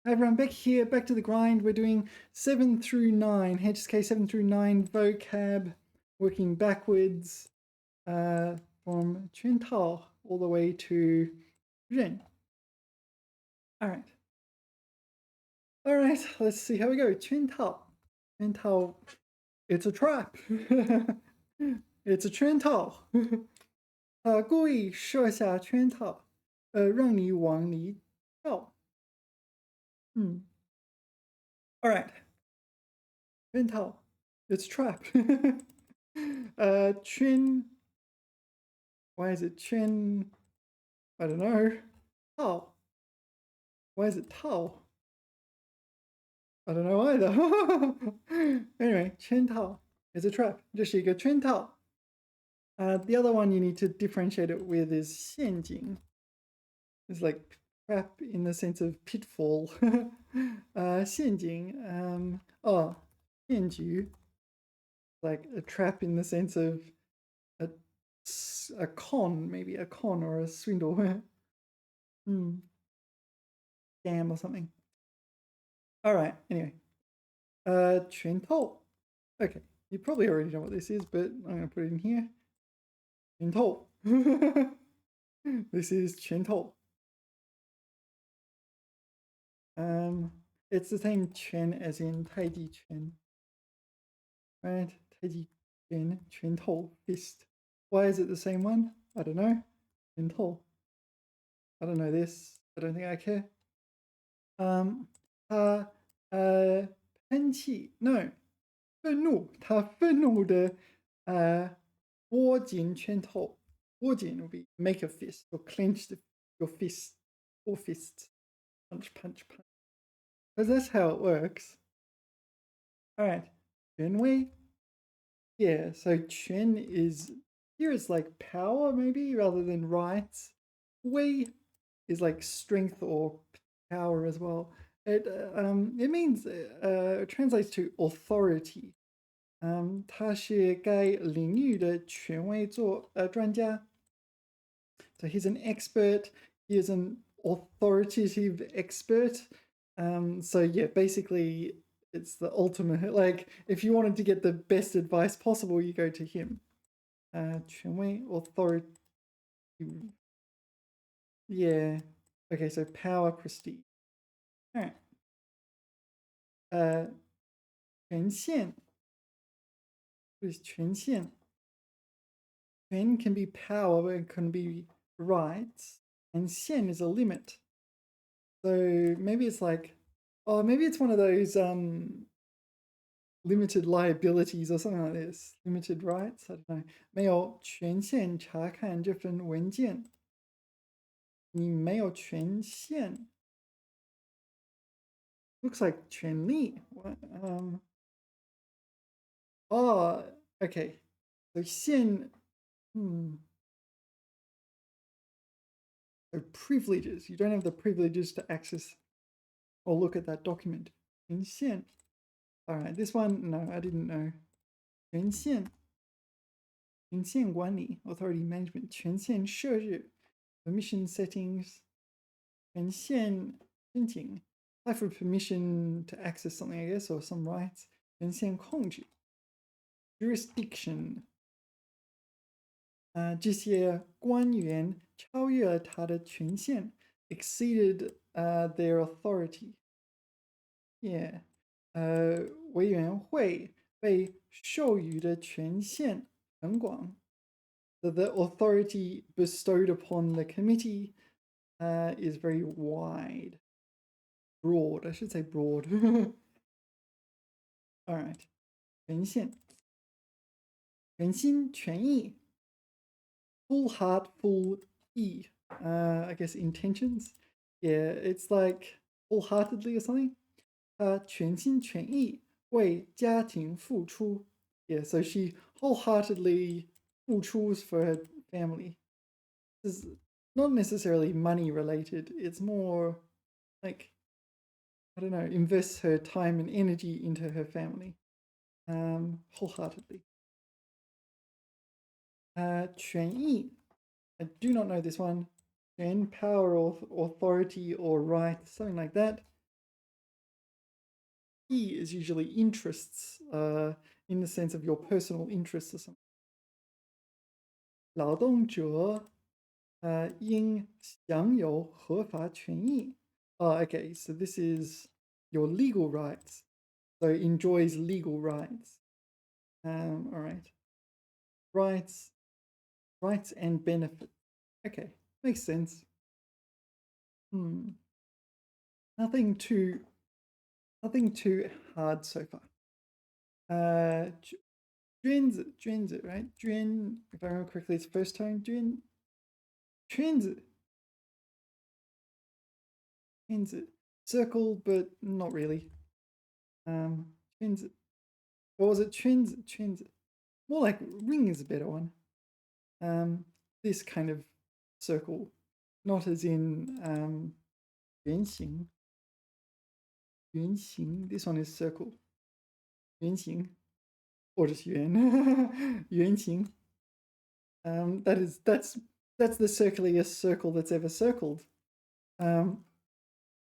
Hi everyone, back here, back to the grind. We're doing 7 through 9, HSK 7 through 9 vocab, working backwards from 全套 all the way to 人. Alright. Alright, let's see how we go. 全套. 全套, it's a trap. It's a 全套. 故意设下圈套，让你往里跳。Alright. 圈套. It's a trap. Chin. Why is it chin? I don't know. Tao. Why is it Tao? I don't know either. Anyway, chin Tao is a trap. 这是一个圈套. The other one you need to differentiate it with is 陷阱. It's like trap in the sense of pitfall. 陷阱. 骗局. Like a trap in the sense of a con, maybe a con or a swindle. Scam or something. All right, anyway. 全透. Okay, you probably already know what this is, but I'm going to put it in here. 全透. This is 全透. It's the same 全 as in 太极拳. Right? 太极拳, 全透, fist. Why is it the same one? I don't know. 全透. I don't know this. I don't think I care. 他喷气 no 愤怒，他愤怒的握紧拳头，握紧 will be make a fist or clench your fist or fists, punch punch punch, because that's how it works. All right, 权威. Yeah, so 权 is here is like power maybe rather than rights. 威 is like strength or power as well. It means translates to authority. 他是该领域的权威专家. So he's an expert. He is an authoritative expert. So yeah, basically it's the ultimate. Like if you wanted to get the best advice possible, you go to him. 权威 authority. Yeah. Okay, so power, prestige. All right. 权限. What is 权限? Quan can be power, but it can be rights. And xian is a limit. So maybe it's like, oh, maybe it's one of those limited liabilities or something like this. Limited rights? I don't know. 没有权限查看这份文件. 你没有权限. Looks like 权利. What? Oh, okay. So 限. So privileges. You don't have the privileges to access or look at that document. 权限. All right, this one, no, I didn't know. 权限. 权限管理, authority management. 权限设置, permission settings. 权限申请. Apply for permission to access something, I guess, or some rights. 权限控制. Jurisdiction. 这些官员超越了他的权限, exceeded their authority. Yeah. 委员会被授予的权限很广. So the authority bestowed upon the committee is very wide. Broad, I should say broad. All right. 权限. 全心全意. Full heart, full E. I guess intentions. Yeah, it's like wholeheartedly or something. 全心全意为家庭付出. Yeah, so she wholeheartedly 付出 for her family. This is not necessarily money related. It's more like, I don't know, invests her time and energy into her family. Wholeheartedly. 权益. I do not know this one. 权, power or authority or right, something like that. E is usually interests, in the sense of your personal interests or something. 劳动者应享有合法权益. Oh, okay, so this is your legal rights. So enjoys legal rights. All right. Rights and benefits. Okay, makes sense. Nothing too hard so far. 娟子, right? 娟, if I remember correctly, it's first tone. 圈子. Circle, but not really. 圈子. What was it? 圈子. More like ring is a better one. This kind of circle, not as in 圆形. This one is circle. 圆形. Or just yuan. 圆形. That's the circularest circle that's ever circled.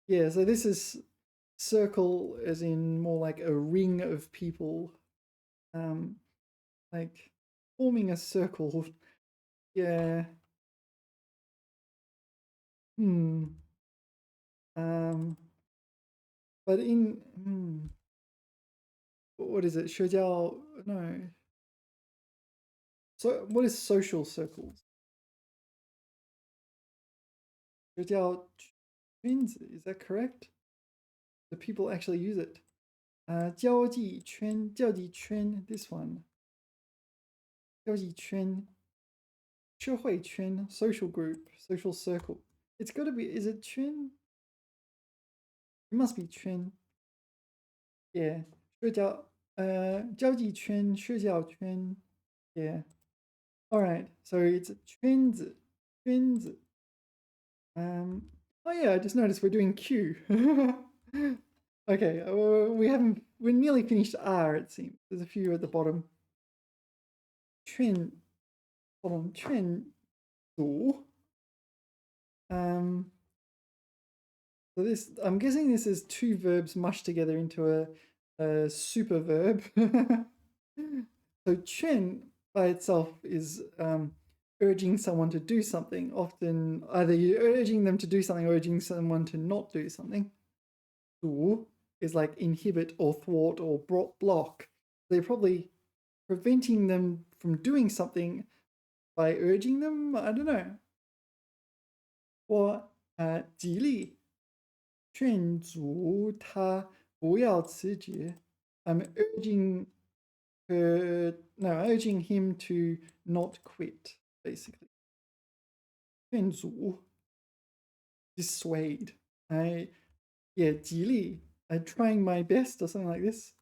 Yeah, so this is circle as in more like a ring of people, like forming a circle. Yeah. But in what is it? 社交, no. So what is social circles? 社交圈子, is that correct? Do people actually use it? 交际圈, this one. 交际圈, 社会圈, social group, social circle. It's got to be, is it 圈? It must be 圈. Yeah. 社交, 交际圈, 社交圈. Yeah. All right. So it's 圈子. Oh yeah, I just noticed we're doing Q. Okay, we're nearly finished R, it seems. There's a few at the bottom. 劝阻. So this, I'm guessing this is two verbs mushed together into a super verb. So 劝 by itself is urging someone to do something. Often either you're urging them to do something or urging someone to not do something. 阻 is like inhibit or thwart or block. They're probably preventing them from doing something by urging them. I don't know. Or 激励劝阻他不要辞职. I'm urging urging him to not quit, basically. 劝阻 dissuade. Yeah, 激励 trying my best or something like this.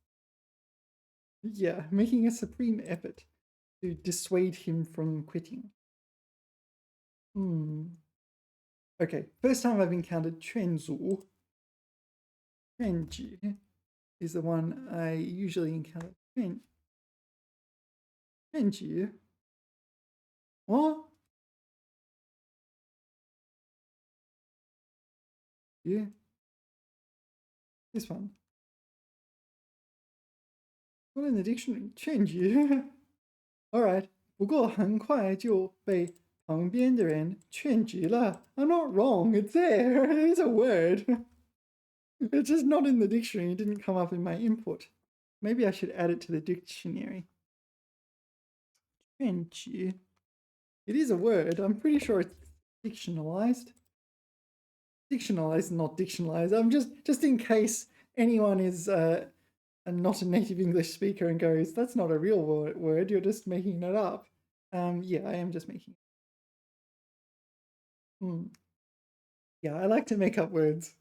Yeah, making a supreme effort to dissuade him from quitting. Okay, first time I've encountered 劝阻. 劝举 is the one I usually encounter. 劝举 What? Yeah. This one. Not in the dictionary. 劝举 Alright. 不过很快就被旁边的人劝举了. I'm not wrong. It's there. It's a word. It's just not in the dictionary. It didn't come up in my input. Maybe I should add it to the dictionary. 劝举. It is a word. I'm pretty sure it's dictionalized. Dictionalized, not dictionalized. I'm just in case anyone is not a native English speaker and goes, that's not a real word. You're just making it up. Yeah, I am just making it. Yeah, I like to make up words.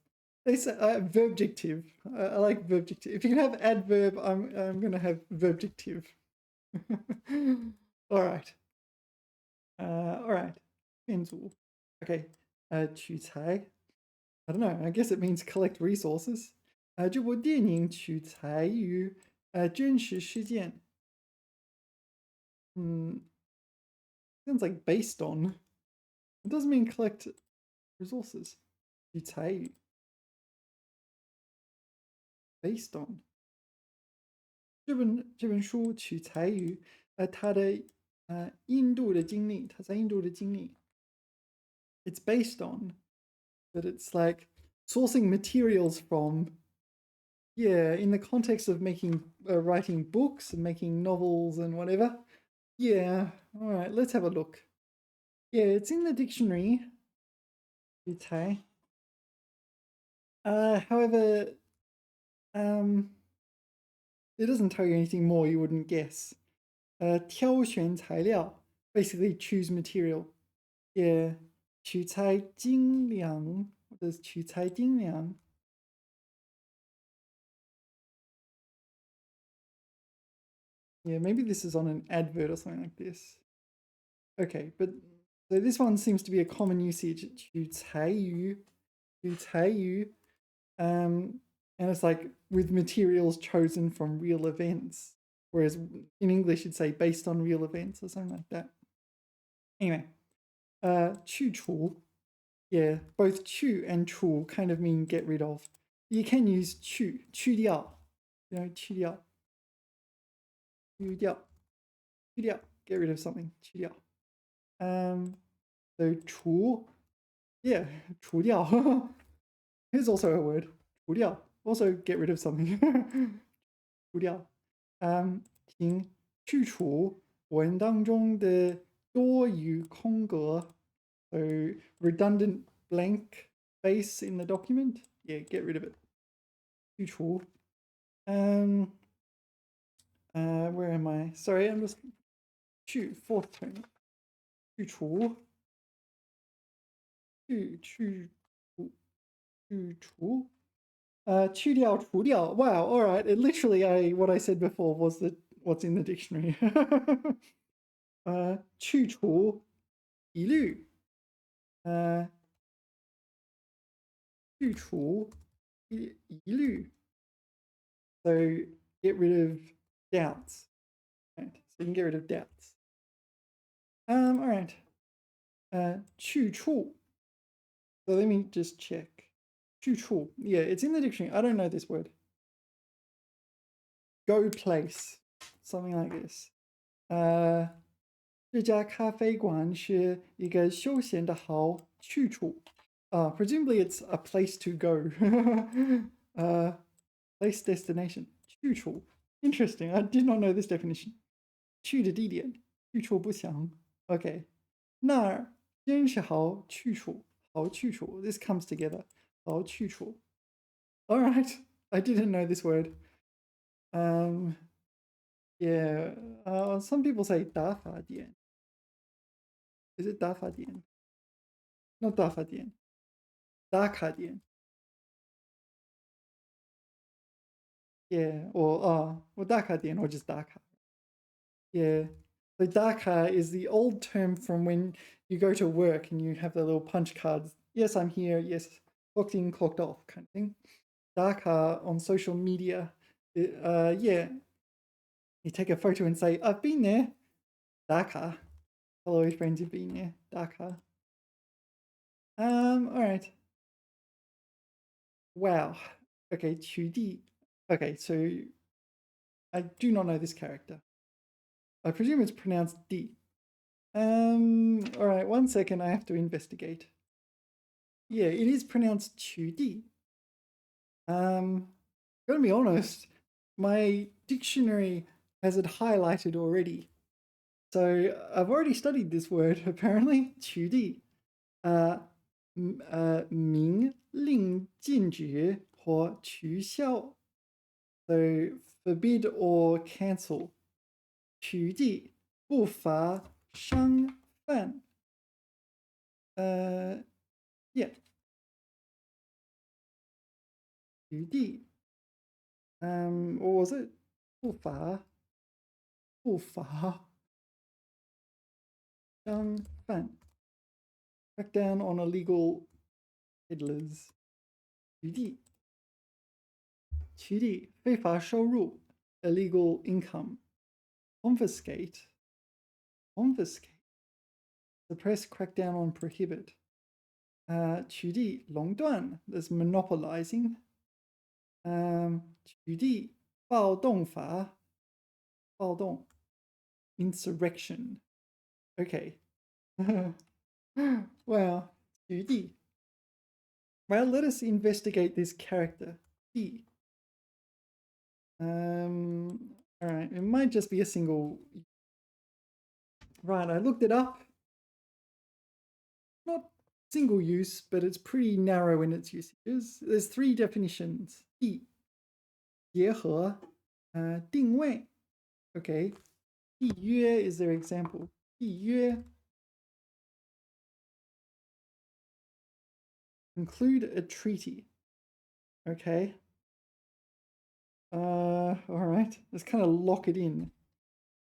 They say verbjective. I like verbjective. If you can have adverb, I'm gonna have verbjective. All right. All right. 劝阻. Okay. 取材. I don't know. I guess it means collect resources. 这部电影取材于真实事件. Sounds like based on. It doesn't mean collect resources. 取材于. Based on. 这本书取材于他的印度的经历，他在印度的经历。It's based on that it's like sourcing materials from, yeah, in the context of making writing books and making novels and whatever. Yeah, all right, let's have a look. Yeah, it's in the dictionary. 取材. However, it doesn't tell you anything more you wouldn't guess. 挑选材料, basically choose material. Yeah, 取材精良. What does 取材精良? Yeah, maybe this is on an advert or something like this. Okay, but so this one seems to be a common usage. 取材于, 取材于. And it's like with materials chosen from real events. Whereas in English, you'd say based on real events or something like that. Anyway, 去除. Yeah, both 去 and 除 kind of mean get rid of. You can use 去掉. You know, 去掉. 去掉. 去掉. Get rid of something. 去掉. So 除. Yeah, 除掉. Here's also a word. 除掉. Also get rid of something. 除掉. 请去除文当中的多余空格. So redundant blank space in the document. Yeah, get rid of it. 去除. Where am I? Sorry, I'm just 去 fourth tone. 去除. 去除. 去掉除掉. Wow, all right. It literally, what I said before was what's in the dictionary. 去除疑虑. 去除疑虑. So get rid of doubts. Right. So you can get rid of doubts. All right. 去处. So let me just check. 去处. Yeah, it's in the dictionary. I don't know this word. Go place. Something like this. 这家咖啡馆是一个休闲的好去处. Presumably it's a place to go. Place destination. 去处. Interesting. I did not know this definition. 去的地点. 去处不详. Okay. 那儿真是好去处. 好去处. This comes together. 好去处. All right. I didn't know this word. Yeah. Some people say 打发点. Is it 打发点? Not 打发点. 打卡点. Yeah. Or 打卡点 or just 打卡. Yeah. The daka is the old term from when you go to work and you have the little punch cards. Yes, I'm here. Yes, clocked in, clocked off kind of thing. Daka on social media. Yeah. You take a photo and say, I've been there. Daka. Hello, friends, you've been there. Daka. All right. Wow. Okay, 取缔. Okay, so I do not know this character. I presume it's pronounced D. All right, 1 second, I have to investigate. Yeah, it is pronounced 取缔. Gotta be honest, my dictionary has it highlighted already. So I've already studied this word, apparently. 取缔. 明令禁止或取消. So forbid or cancel. 取缔不法商贩. Yeah. 取缔. What was it? 不法商贩. Crack down on illegal peddlers. 取缔非法收入. Illegal income. Confiscate. Suppress, crack down on, prohibit. 取缔垄断. There's monopolizing. 取缔暴动法.暴动 insurrection. Okay. Well, 举例. Well, let us investigate this character. 地. All right, it might just be a single. Right, I looked it up. Not single use, but it's pretty narrow in its usages. There's 3 definitions. 地, 结合, 定位. Okay. 缔约 is their example. 缔约. Conclude a treaty. Okay. All right. Let's kind of lock it in.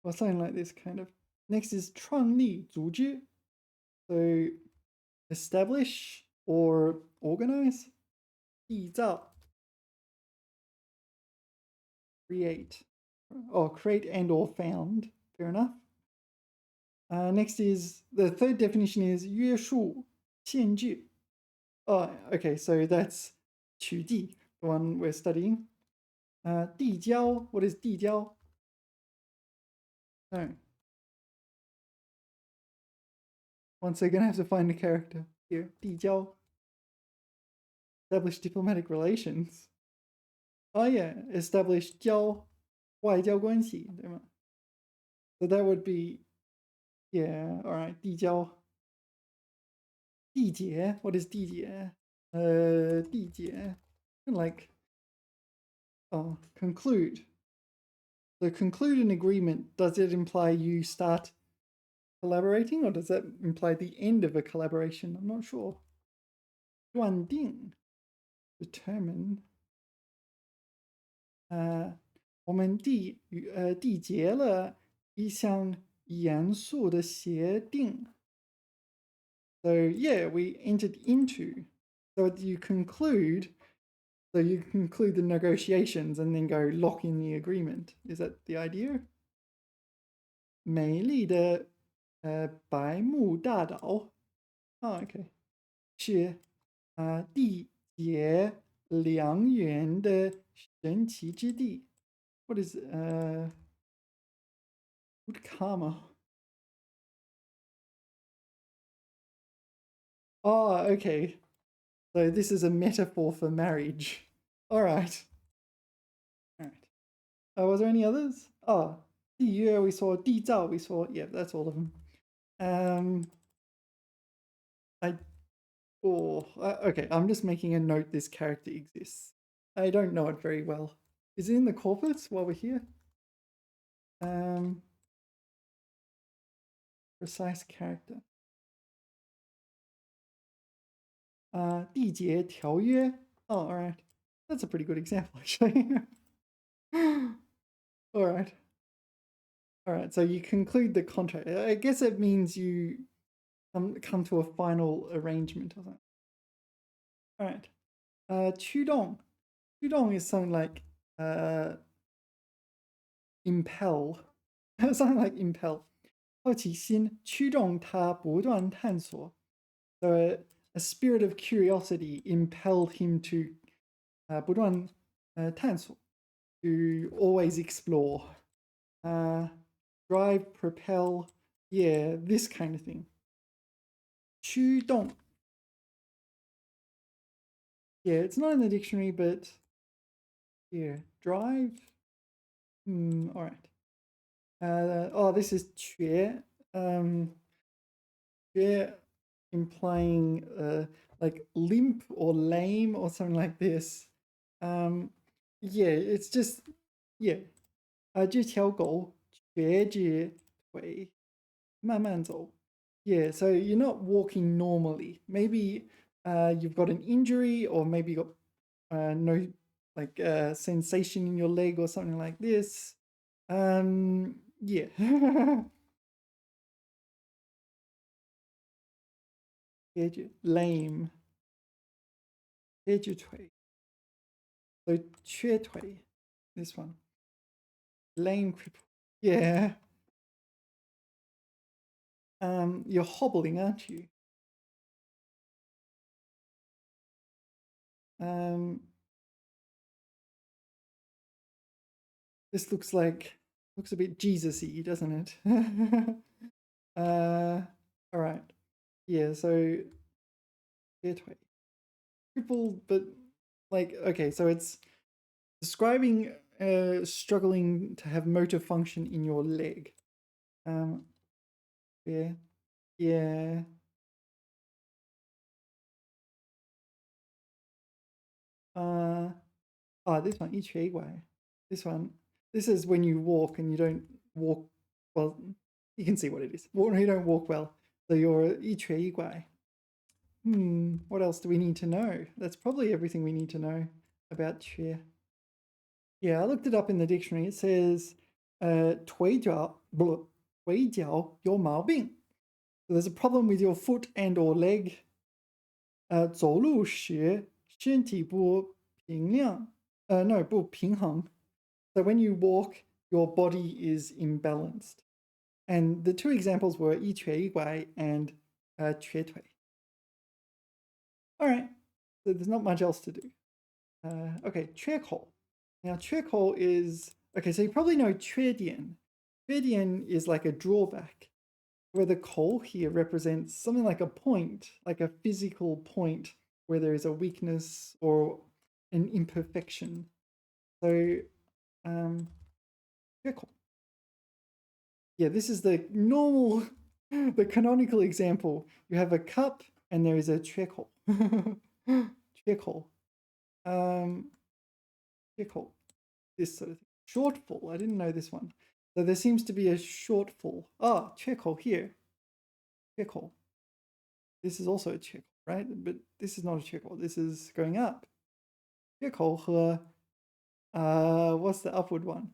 Or something like this, kind of. Next is 创立组织. So establish or organize. 缔造. Create. Oh, create and or found. Fair enough. Next is, the third definition is 约束, 限制. Oh, okay, so that's 取缔, the one we're studying. 递交, what is 递交? No. Once they're gonna have to find a character here. 递交. Establish diplomatic relations. Oh yeah, establish 交, 外交关系, 对吗? So that would be, yeah, all right, 递交. 缔结, what is 缔结? 缔结, like, oh, conclude. So conclude an agreement, does it imply you start collaborating, or does that imply the end of a collaboration? I'm not sure. 断定, determine. 我们缔结了一项严肃的协定. So yeah, we entered into. So you conclude. So you conclude the negotiations and then go lock in the agreement. Is that the idea? 美丽的百慕大岛. Oh, okay. 是缔结良缘的神奇之地. What is good karma? Oh, okay. So this is a metaphor for marriage. All right. All right. Was there any others? Oh, 缔约 we saw, 缔造 we saw. Yeah, that's all of them. Okay, I'm just making a note this character exists. I don't know it very well. Is it in the corpus while we're here? Precise character. 缔结条约. Oh, all right. That's a pretty good example, actually. All right. All right, so you conclude the contract. I guess it means you come to a final arrangement or something. All right. 驱动. 驱动 is something like impel. Something like impel. 好奇心驱动他不断探索. So a spirit of curiosity impelled him to 不断探索, to always explore. Drive, propel, yeah, this kind of thing. 驱动. Yeah, it's not in the dictionary, but yeah, drive. All right. This is 瘸. 瘸 implying like limp or lame or something like this. Yeah, it's just, yeah. 这条狗瘸着腿慢慢走. Yeah, so you're not walking normally. Maybe you've got an injury, or maybe you got no like sensation in your leg or something like this. Yeah. Lame. 瘸着腿. So 瘸腿, this one. Lame cripple. Yeah. You're hobbling, aren't you? This looks like Looks a bit Jesus-y, doesn't it? All right. Yeah, so triple, but like, okay, so it's describing struggling to have motor function in your leg. Yeah, yeah. This one, 一瘸一拐. This one, this is when you walk and you don't walk well. You can see what it is. When you don't walk well, so you're 一瘸一拐. What else do we need to know? That's probably everything we need to know about 瘸. Yeah, I looked it up in the dictionary. It says 腿脚有毛病. So there's a problem with your foot and or leg. 走路时身体不平量. No, 不平衡. So when you walk, your body is imbalanced. And the two examples were 一瘸一拐 and 瘸腿. All right, so there's not much else to do. Okay, 缺口. Now, 缺口 is, okay, so you probably know 缺点. 缺点 is like a drawback, where the 口 here represents something like a point, like a physical point where there is a weakness or an imperfection. So, 缺口. Yeah, this is the normal, the canonical example. You have a cup and there is a 缺口. 缺口. 缺口. This sort of thing. Shortfall. I didn't know this one. So there seems to be a shortfall. 缺口 here. 缺口. This is also a 缺口, right? But this is not a 缺口. This is going up. 缺口 和, what's the upward one?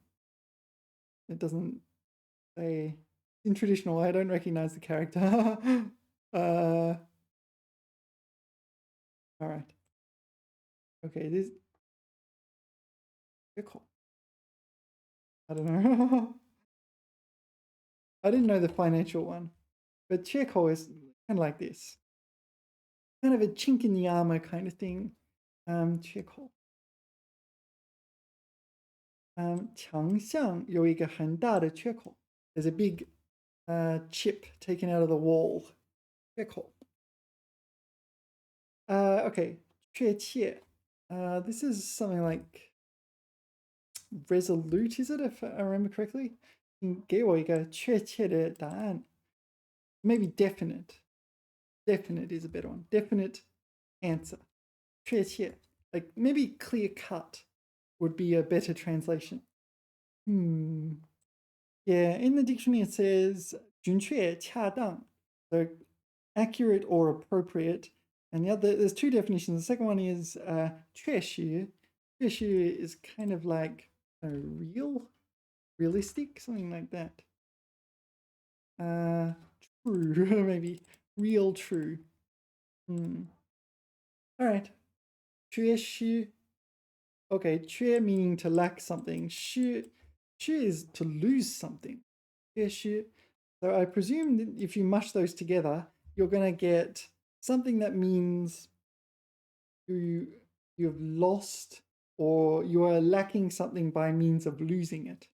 It doesn't say. In traditional, I don't recognize the character. All right. Okay, this 缺口. I don't know. I didn't know the financial one, but 缺口 is kind of like this. Kind of a chink in the armor kind of thing. 缺口. 墙上有一个很大的缺口. There's a big chip taken out of the wall. 缺口. Okay, 确切. This is something like resolute, is it, if I remember correctly? 给我一个确切的答案. Maybe definite. Definite is a better one. Definite answer. 确切. Like maybe clear cut would be a better translation. Yeah, in the dictionary it says 准确,恰当. So accurate or appropriate. And the other, there's two definitions. The second one is 确实. 确实 is kind of like realistic, something like that. True, maybe real true. All right. 缺失. Okay, 缺 meaning to lack something. 失 is to lose something. 缺失. So I presume that if you mush those together, you're going to get something that means you've lost or you are lacking something by means of losing it.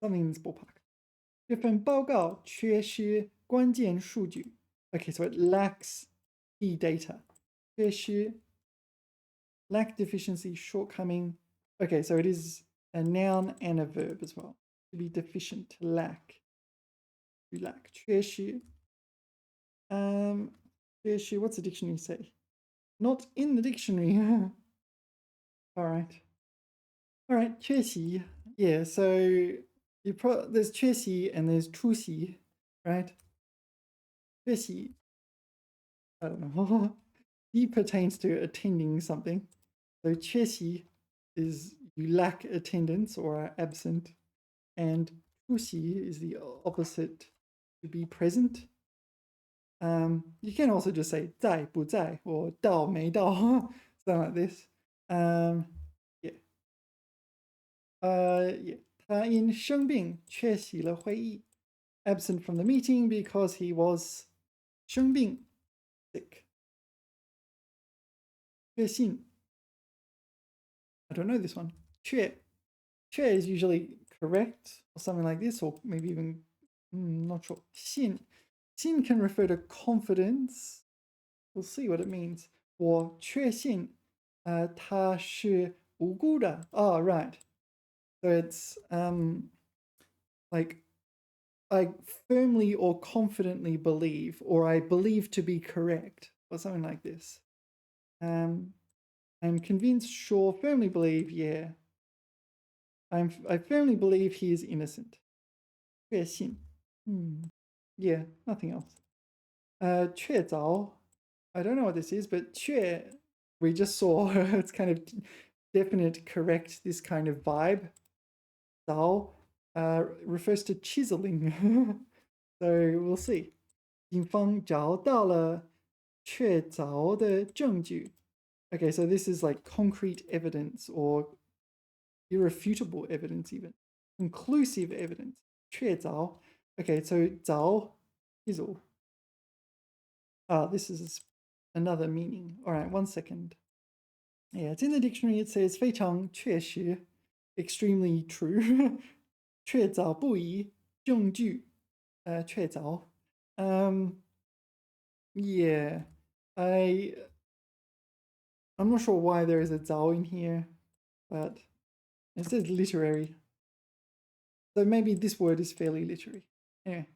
Something in this ballpark. 这份报告缺失关键数据. Okay, so it lacks key data. 缺失. Lack, deficiency, shortcoming. Okay, so it is a noun and a verb as well. To be deficient, to lack. To lack. 缺失. 缺失, what's the dictionary say? Not in the dictionary. All right. All right, 缺席. Yeah, so there's 缺席 and there's 出席, right? 缺席. I don't know. He pertains to attending something. So 缺席 is you lack attendance or are absent. And 出席 is the opposite, to be present. You can also just say 在不在 or 到没到, something like this. Yeah. 他因生病缺席了会议. Absent from the meeting because he was 生病 sick. 确信. I don't know this one. 确 is usually correct or something like this, or maybe even not sure. 信 can refer to confidence. We'll see what it means. 我确信他是无辜的. Oh, right. So it's like I firmly or confidently believe, or I believe to be correct, or something like this. I'm convinced, sure, firmly believe, yeah. I firmly believe he is innocent. 确信. Yeah, nothing else. 确凿. I don't know what this is, but 确, we just saw it's kind of definite, correct, this kind of vibe. 凿 refers to chiseling. So we'll see. 警方找到了确凿的证据. Okay, so this is like concrete evidence or irrefutable evidence even. Conclusive evidence. 确凿. Okay, so 凿is all. This is another meaning. All right, 1 second. Yeah, it's in the dictionary. It says 非常确实, extremely true. 确凿不疑, 证据, 确凿. Yeah, I'm not sure why there is a zao in here, but it says literary. So maybe this word is fairly literary. Anyway,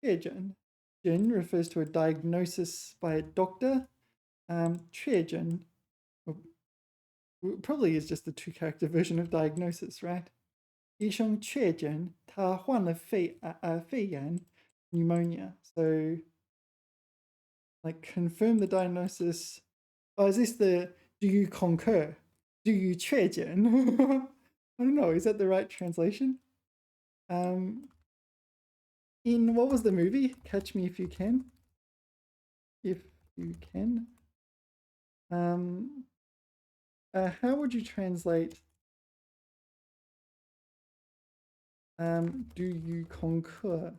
确诊. 诊 refers to a diagnosis by a doctor. 确诊 probably is just the 2-character version of diagnosis, right? 医生确诊他患了肺炎 pneumonia. So like confirm the diagnosis. Oh, is this the do you concur? Do you 确诊? I don't know, is that the right translation? In what was the movie? Catch Me If You Can. If you can. How would you translate do you concur?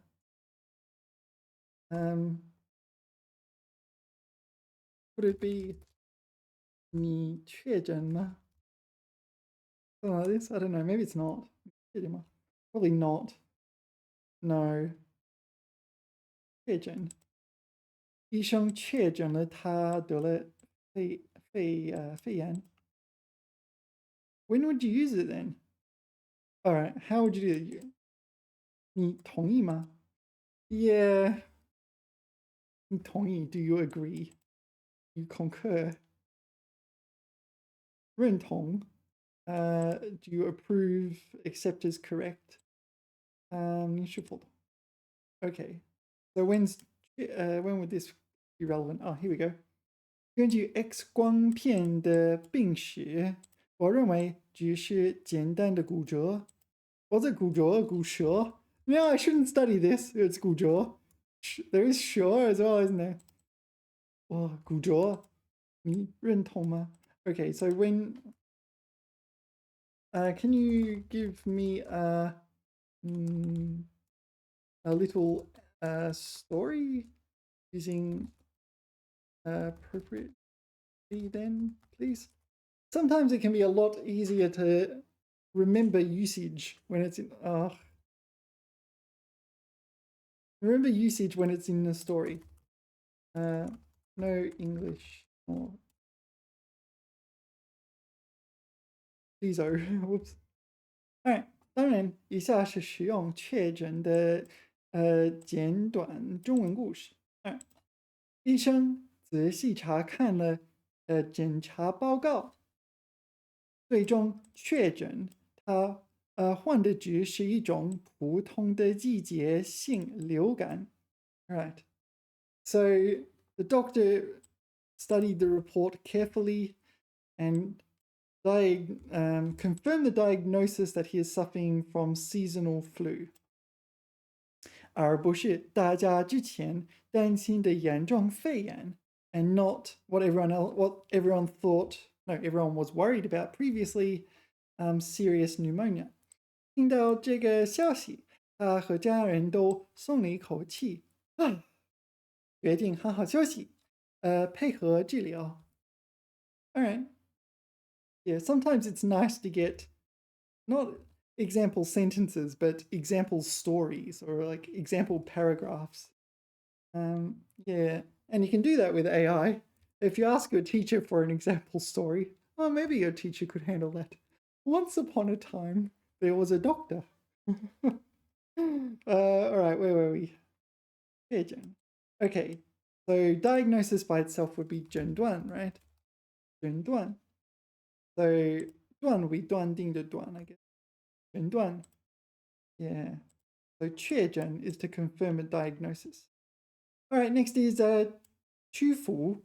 Would it be 你确诊吗? Something like this? I don't know. Maybe it's not. Probably not. No. 确诊. 医生确诊了他得了肺炎. When would you use it then? All right. How would you do it? 你同意吗? Yeah. 你同意? Do you agree? You concur? 认同? Do you approve? Accept as correct? 你是否同? Okay. So when would this be relevant? Oh, here we go. 根据 X 光片的病史，我认为只是简单的骨折。Was it 骨折? 骨折? No, I shouldn't study this. It's 骨折. There is 舌 as well, isn't there? 骨折。你认同吗? Okay, so when can you give me a little story using appropriately then, please? Sometimes it can be a lot easier to remember usage when it's in remember usage when it's in the story. No English or please. Whoops. All right. 当然，以下是使用确诊的简短中文故事。医生仔细查看了检查报告，最终确诊他患的只是一种普通的季节性流感。Right. So the doctor studied the report carefully and confirmed the diagnosis that he is suffering from seasonal flu. 而不是大家之前担心的严重肺炎 and not what everyone thought, no, everyone was worried about previously, serious pneumonia. 听到这个消息，他和家人都松了一口气，决定好好休息，配合治疗。All right. Yeah, sometimes it's nice to get not example sentences, but example stories or like example paragraphs. Yeah, and you can do that with AI. If you ask your teacher for an example story, well, maybe your teacher could handle that. Once upon a time, there was a doctor. All right, where were we? Here, Jen. Okay, so diagnosis by itself would be 诊断, right? 诊断. So 断 would be 断定的断, I guess. 诊断. Yeah. So 确诊 is to confirm a diagnosis. All right, next is 屈服.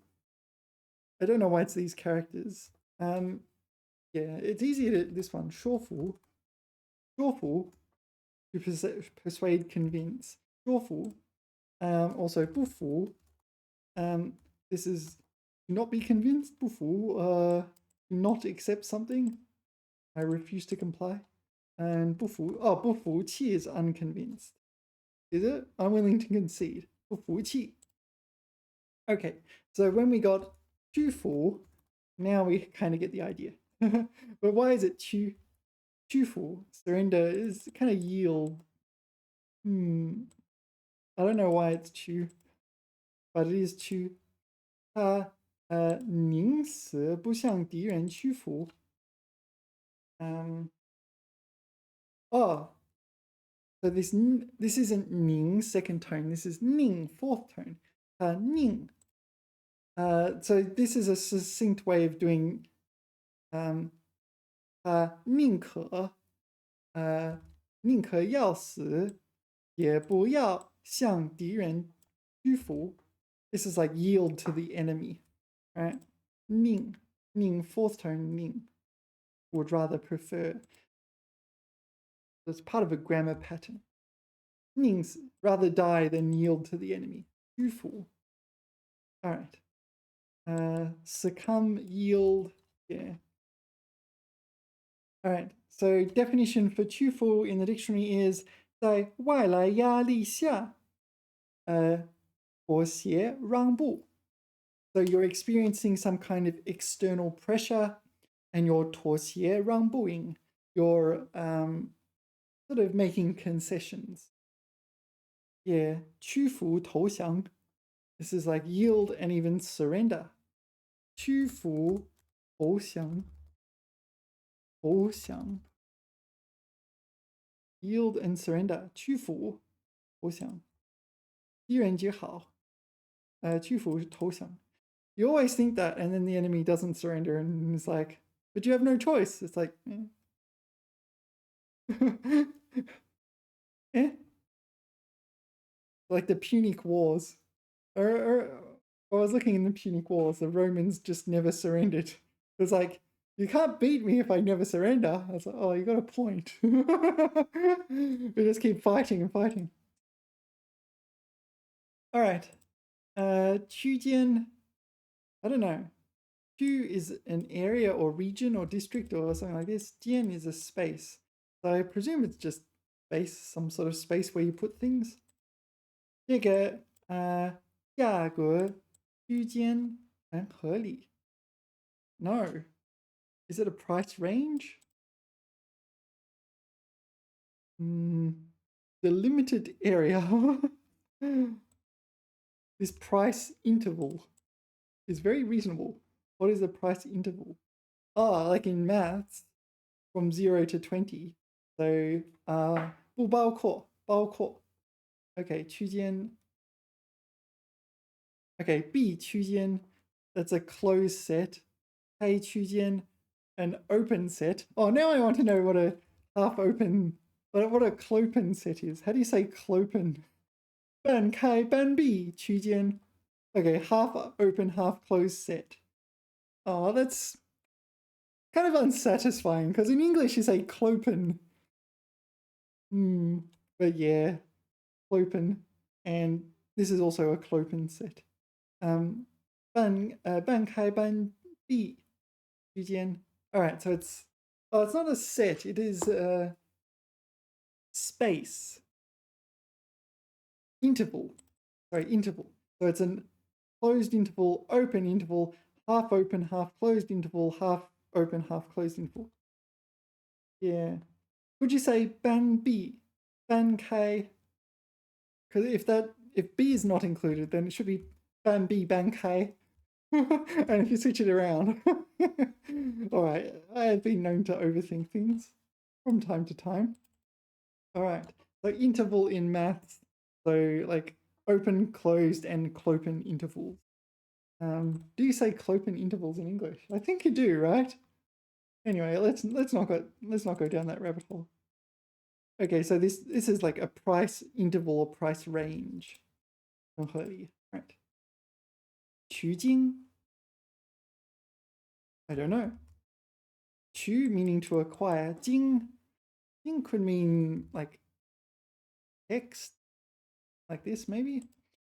I don't know why it's these characters. Yeah, it's easy to this one. 说服, 说服, to persuade, convince. 说服. Also 不服. This is not be convinced. 不服, not accept something. I refuse to comply. And 不服,不服气 is unconvinced. Is it? Unwilling to concede. 不服气. Okay, so when we got 屈服, now we kind of get the idea. But why is it 屈服? Surrender is kind of yield. I don't know why it's 屈, but it is 屈. 他宁死不向敌人屈服. So this isn't 宁 second tone. This is 宁 fourth tone. 宁. So this is a succinct way of doing 宁可要死也不要向敌人屈服. This is like yield to the enemy, right? 宁 fourth tone 宁 would rather prefer. So it's part of a grammar pattern. 宁 rather die than yield to the enemy. 屈服. All right. Succumb, yield, yeah. All right, so definition for 屈服 in the dictionary is 在外来压力下妥协让步. So you're experiencing some kind of external pressure and you're 妥协让步ing. You're sort of making concessions. Yeah, 屈服投降. This is like yield and even surrender. 屈服投降. 投降. Yield and surrender. 屈服投降. 敌人就好. 屈服投降. You always think that, and then the enemy doesn't surrender, and it's like, but you have no choice. It's like, like the Punic Wars. Or I was looking in the Punic Wars, the Romans just never surrendered. It was like, you can't beat me if I never surrender. I was like, oh, you got a point. We just keep fighting and fighting. All right. 区间, I don't know. 区 is an area or region or district or something like this. 间 is a space. So I presume it's just space, some sort of space where you put things. 这个价格区间很合理. No. Is it a price range? The limited area. This price interval is very reasonable. What is the price interval? Like in maths, from 0 to 20. So 不包括, 包括. Okay, 区间. Okay, B 区间, that's a closed set. A 区间, an open set. Oh, now I want to know what a half open, what a clopen set is. How do you say clopen? 半开半闭区间. Okay, half open, half closed set. Oh, that's kind of unsatisfying because in English you say clopen. But yeah, clopen, and this is also a clopen set. 半开半闭区间. All right, so it's not a set. It is a space. Interval. Sorry, interval. So it's an closed interval, open interval, half open, half closed interval, half open, half closed interval. Yeah. Would you say ban B, ban K? Because if B is not included, then it should be ban B, ban K. And if you switch it around. All right, I have been known to overthink things from time to time. All right, so interval in maths, so like open, closed, and clopen intervals. Do you say clopen intervals in English? I think you do, right? Anyway, let's not go down that rabbit hole. Okay, so this is like a price interval or price range. Right. 取经 I don't know. 取 meaning to acquire. 经 could mean like text, like this maybe.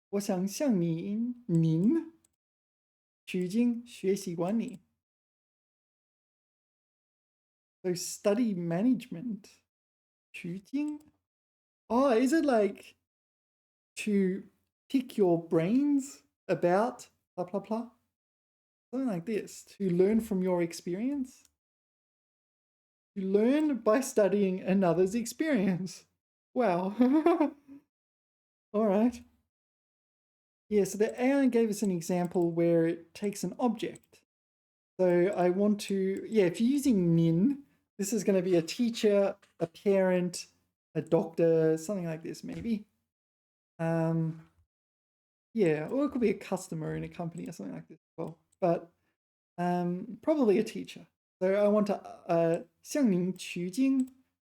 我想向您取经学习管理. So study management. 取经. Oh, is it like to pick your brains about blah blah blah? Something like this. To learn from your experience. You learn by studying another's experience. Wow. All right. Yeah, so the AI gave us an example where it takes an object. So I want to, yeah, if you're using nin, this is going to be a teacher, a parent, a doctor, something like this maybe. Yeah, or it could be a customer in a company or something like this as well. But probably a teacher. So I want to 向您取经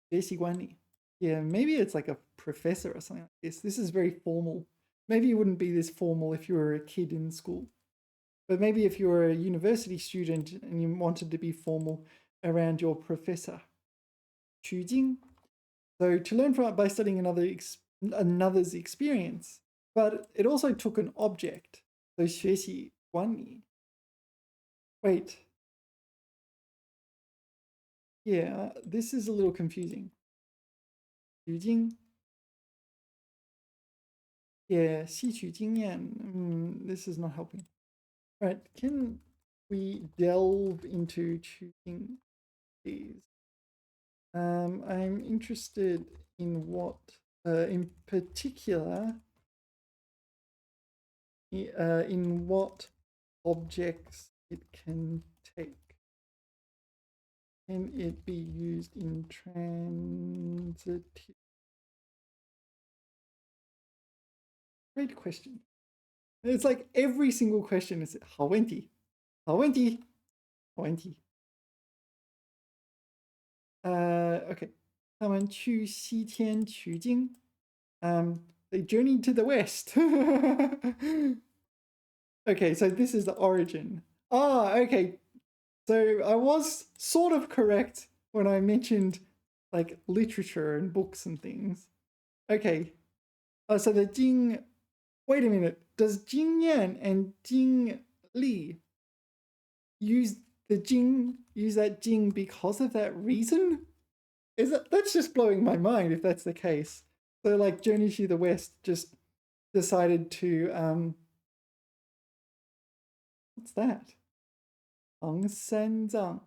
学习管理. Yeah, maybe it's like a professor or something like this. This is very formal. Maybe it wouldn't be this formal if you were a kid in school. But maybe if you were a university student and you wanted to be formal around your professor. 取经. So to learn from by studying another's experience. But it also took an object. So 学习管理. Wait. Yeah, this is a little confusing. 取经. Yeah, 吸取经验. This is not helping. Right, can we delve into choosing these? I'm interested in what, in particular, in what objects it can take. Can it be used in transitive? Great question. It's like every single question is 好问题,好问题,好问题. Okay. 他们去西天取经. They journeyed to the west. Okay, so this is the origin. Ah, okay. So I was sort of correct when I mentioned like literature and books and things. Okay. So the Jing. Wait a minute. Does Jing Yan and Jing Li use that Jing because of that reason? That's just blowing my mind if that's the case. So like Journey to the West just decided to what's that? 唐三藏.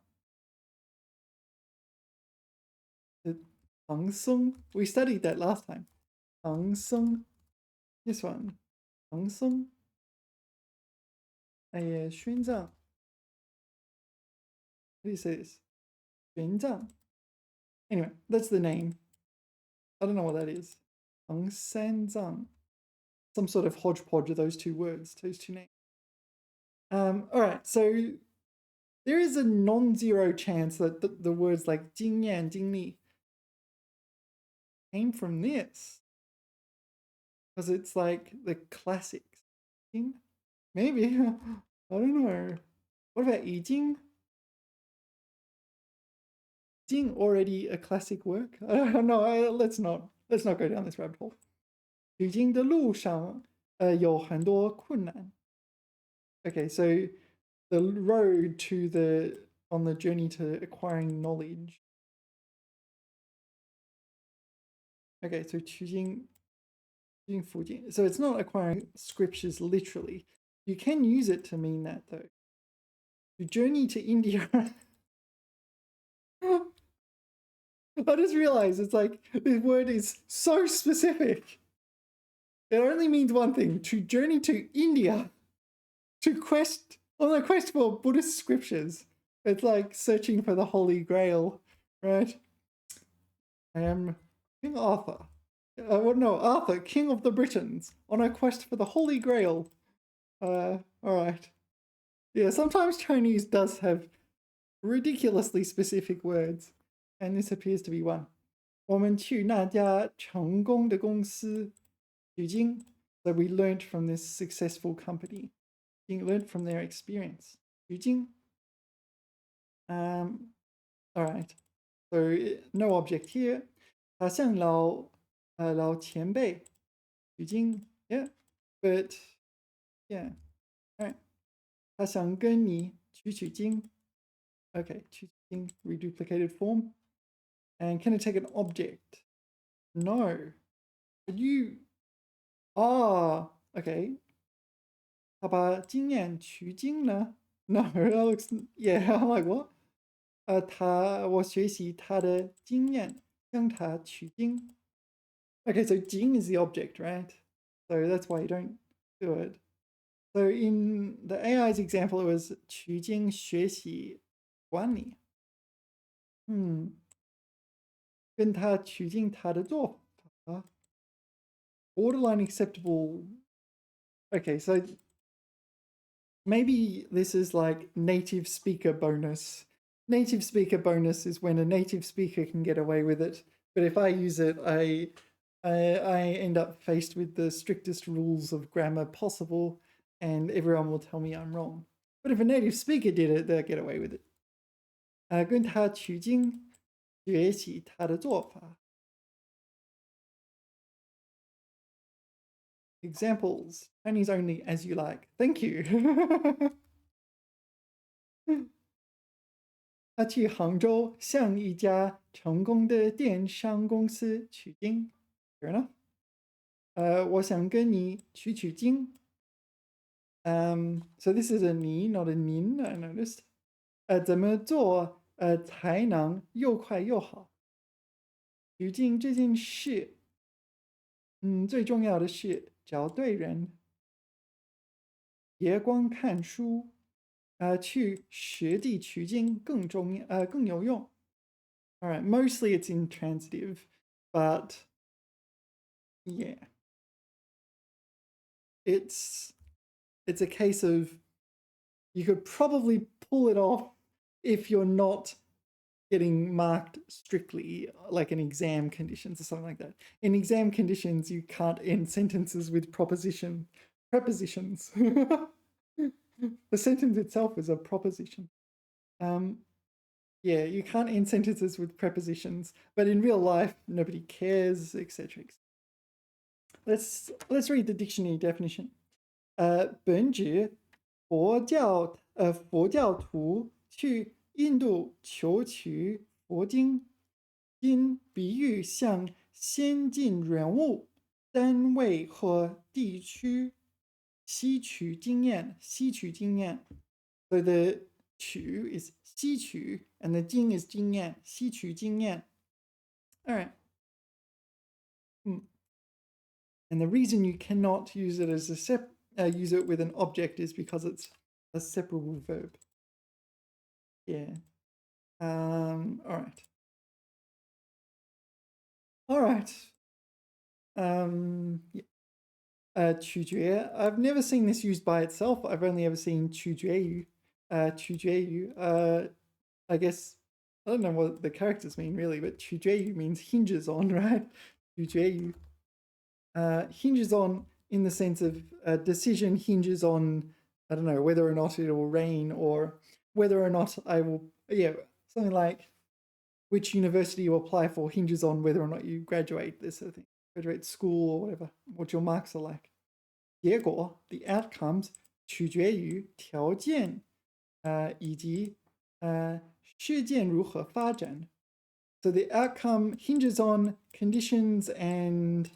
Tang Sung. We studied that last time. Tang Sung. This one. Tang Sung. 玄奘. What do you say this? 玄奘. Anyway, that's the name. I don't know what that is. Tang San Zang. Some sort of hodgepodge of those two words, those two names. All right, so there is a non-zero chance that the words like Jing Yan, Jing Li came from this. Because it's like the classics. Maybe. I don't know. What about Yi Jing? Jing already a classic work? I don't know. Let's not go down this rabbit hole. 取经的路上有很多困难. Okay, so the road on the journey to acquiring knowledge. Okay, so 取经 so it's not acquiring scriptures literally. You can use it to mean that though. To journey to India. I just realized it's like this word is so specific. It only means one thing: to journey to India, on a quest for Buddhist scriptures. It's like searching for the Holy Grail, right? I am King Arthur. Well, no, Arthur, King of the Britons, on a quest for the Holy Grail. All right. Yeah, sometimes Chinese does have ridiculously specific words, and this appears to be one. 我们去那家成功的公司取经 So we learned from this successful company. You learned from their experience. 取经 all right. So no object here. 好像老前辈取经 Yeah, but yeah. All right. 他想跟你取经 Okay, 取经 reduplicated form. And can it take an object? No. But you okay. 他把经验取经呢 No, that looks yeah. I'm like what? 我学习他的经验，向他取经。Okay, so 经 is the object, right? So that's why you don't do it. So in the AI's example, it was 取经学习管理。跟他取经他的做法。Borderline acceptable. Okay, so maybe this is like native speaker bonus. Native speaker bonus is when a native speaker can get away with it, but if I use it, I end up faced with the strictest rules of grammar possible, and everyone will tell me I'm wrong. But if a native speaker did it, they'll get away with it. 跟他取经，学习他的做法。Examples, Chinese only as you like. Thank you. 他去杭州向一家成功的电商公司取经。Fair enough. 我想跟你取经。So this is a 你 not a 您 I noticed. 怎么做才能又快又好？取经这件事，最重要的是找对人，别光看书，去实地取经更有用。All right, mostly it's intransitive, but yeah, it's a case of you could probably pull it off if you're not getting marked strictly like in exam conditions or something like that. In exam conditions, you can't end sentences with prepositions. The sentence itself is a proposition. Yeah, you can't end sentences with prepositions, but in real life, nobody cares, etc. Let's read the dictionary definition. 本指佛教徒去印度求取佛经，因比喻向先进人物、单位和地区吸取经验。So the 取 is 吸取 and the 经 is 经验，吸取经验。All right. And the reason you cannot use it as use it with an object is because it's a separable verb. Yeah. All right. Yeah. 取决 I've never seen this used by itself. I've only ever seen 取决于. 取决于 I guess I don't know what the characters mean really, but 取决于 means hinges on, right? 取决于 hinges on in the sense of a decision hinges on, I don't know, whether or not it will rain or whether or not I will, something like which university you apply for hinges on whether or not you graduate, this sort of thing, graduate school or whatever, what your marks are like. 结果 the outcomes 取决于条件以及事件如何发展. So the outcome hinges on conditions and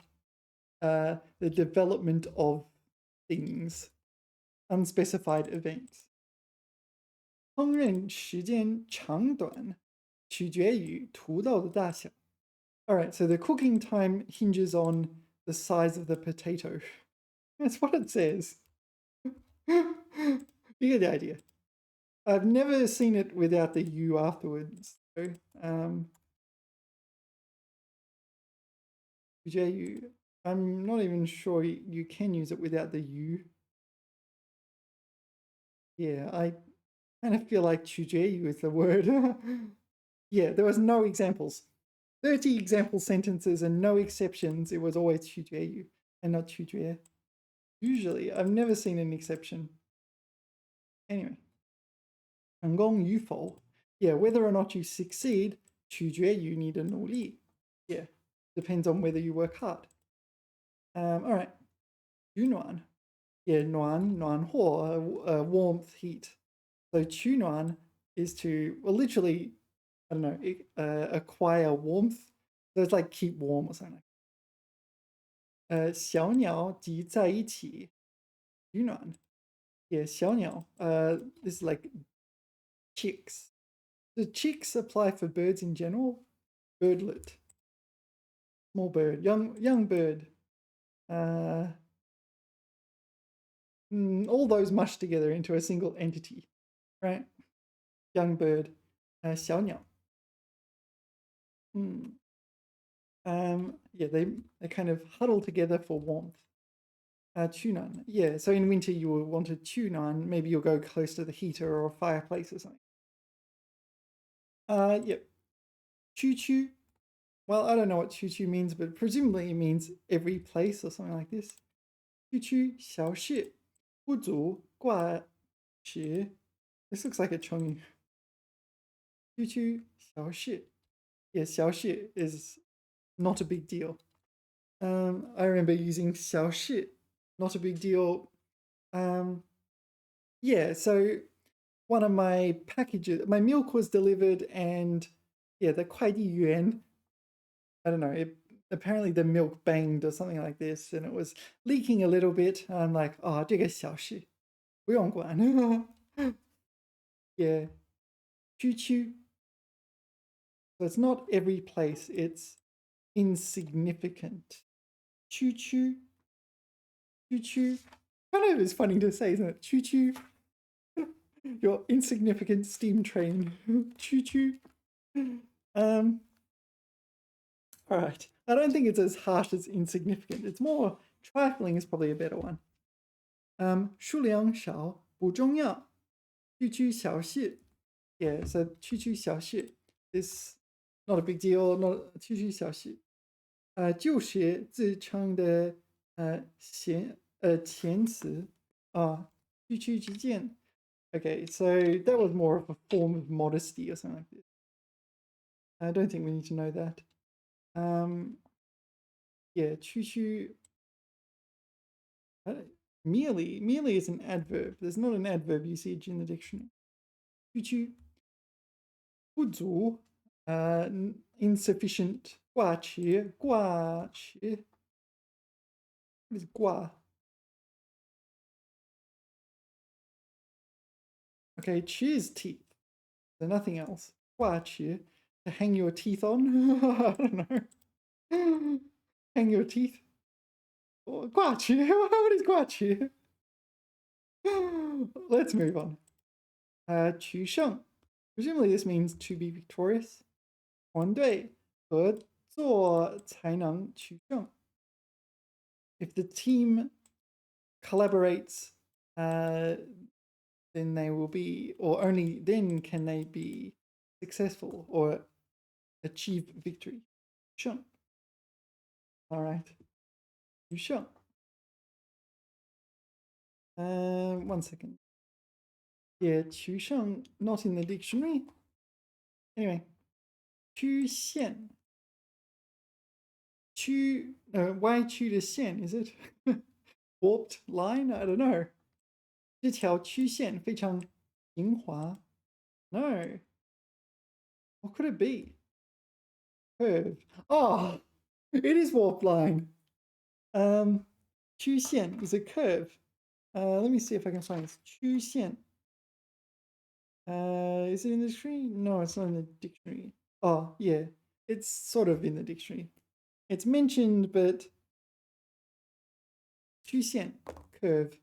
the development of things, unspecified events. 烹饪时间长短取决于土豆的大小. All right, so the cooking time hinges on the size of the potato. That's what it says. You get the idea. I've never seen it without the U afterwards. So, I'm not even sure you can use it without the U. Yeah, I kind of feel like 取决于 is the word. Yeah, there was no examples. 30 example sentences and no exceptions. It was always 取决于 and not 取决. Usually, I've never seen an exception. Anyway. 成功与否. Yeah, whether or not you succeed 取决于你的努力. Yeah, depends on whether you work hard. All right. 取暖. Yeah, 暖和, warmth, heat. So 取暖 is to, well, literally, I don't know, acquire warmth. So it's like keep warm or something. 小鸟集在一起取暖. Yeah, 小鸟. This is like chicks. Do chicks apply for birds in general? Birdlet. Small bird. Young bird. All those mushed together into a single entity, right? Young bird. 小鸟. Yeah, they kind of huddle together for warmth. 取暖. Yeah, so in winter you will want to 取暖. Maybe you'll go close to the heater or a fireplace or something. Yep. 区区. Well, I don't know what 区区 means, but presumably it means every place or something like this. 区区小事不足挂齿. This looks like a 成语. 区区小事. Yeah, 小事 is not a big deal. I remember using 小事, not a big deal. Yeah, so one of my packages, my milk was delivered, and yeah, the 快递员, I don't know, apparently the milk banged or something like this, and it was leaking a little bit. I'm like, oh, 这个小事不用管. Yeah, 区区. So it's not every place, it's insignificant. 区区. 区区. Kind of is funny to say, isn't it? 区区. Your insignificant steam train. 区区. All right. I don't think it's as harsh as insignificant. It's more trifling is probably a better one. 数量少不重要. 区区小事. Yeah, so 区区小事 is not a big deal. Not 区区小事. 就是自称的遣词. 区区之见. Okay, so that was more of a form of modesty or something like this. I don't think we need to know that. Yeah, 区区. Merely is an adverb. There's not an adverb usage in the dictionary. 区区. 不足, insufficient. 挂齿. What is 挂? Okay, 齿 is teeth. So nothing else. 挂齿. To hang your teeth on? I don't know. Hang your teeth? 挂齿? What is 挂齿? Let's move on. 取胜. Presumably this means to be victorious. 团队合作才能取胜. If the team collaborates, then they will be, or only then can they be successful or achieve victory. 胜. All right. 取胜. One second. Yeah, 取胜 not in the dictionary. Anyway, 曲线. Why 曲的线 is it? Warped line? I don't know. 这条曲线非常平滑. No. What could it be? Curve. Oh, it is warped line. 曲线 is a curve. Let me see if I can find this. 曲线. Is it in the dictionary? No, it's not in the dictionary. Oh, yeah. It's sort of in the dictionary. It's mentioned, but 曲线 curve.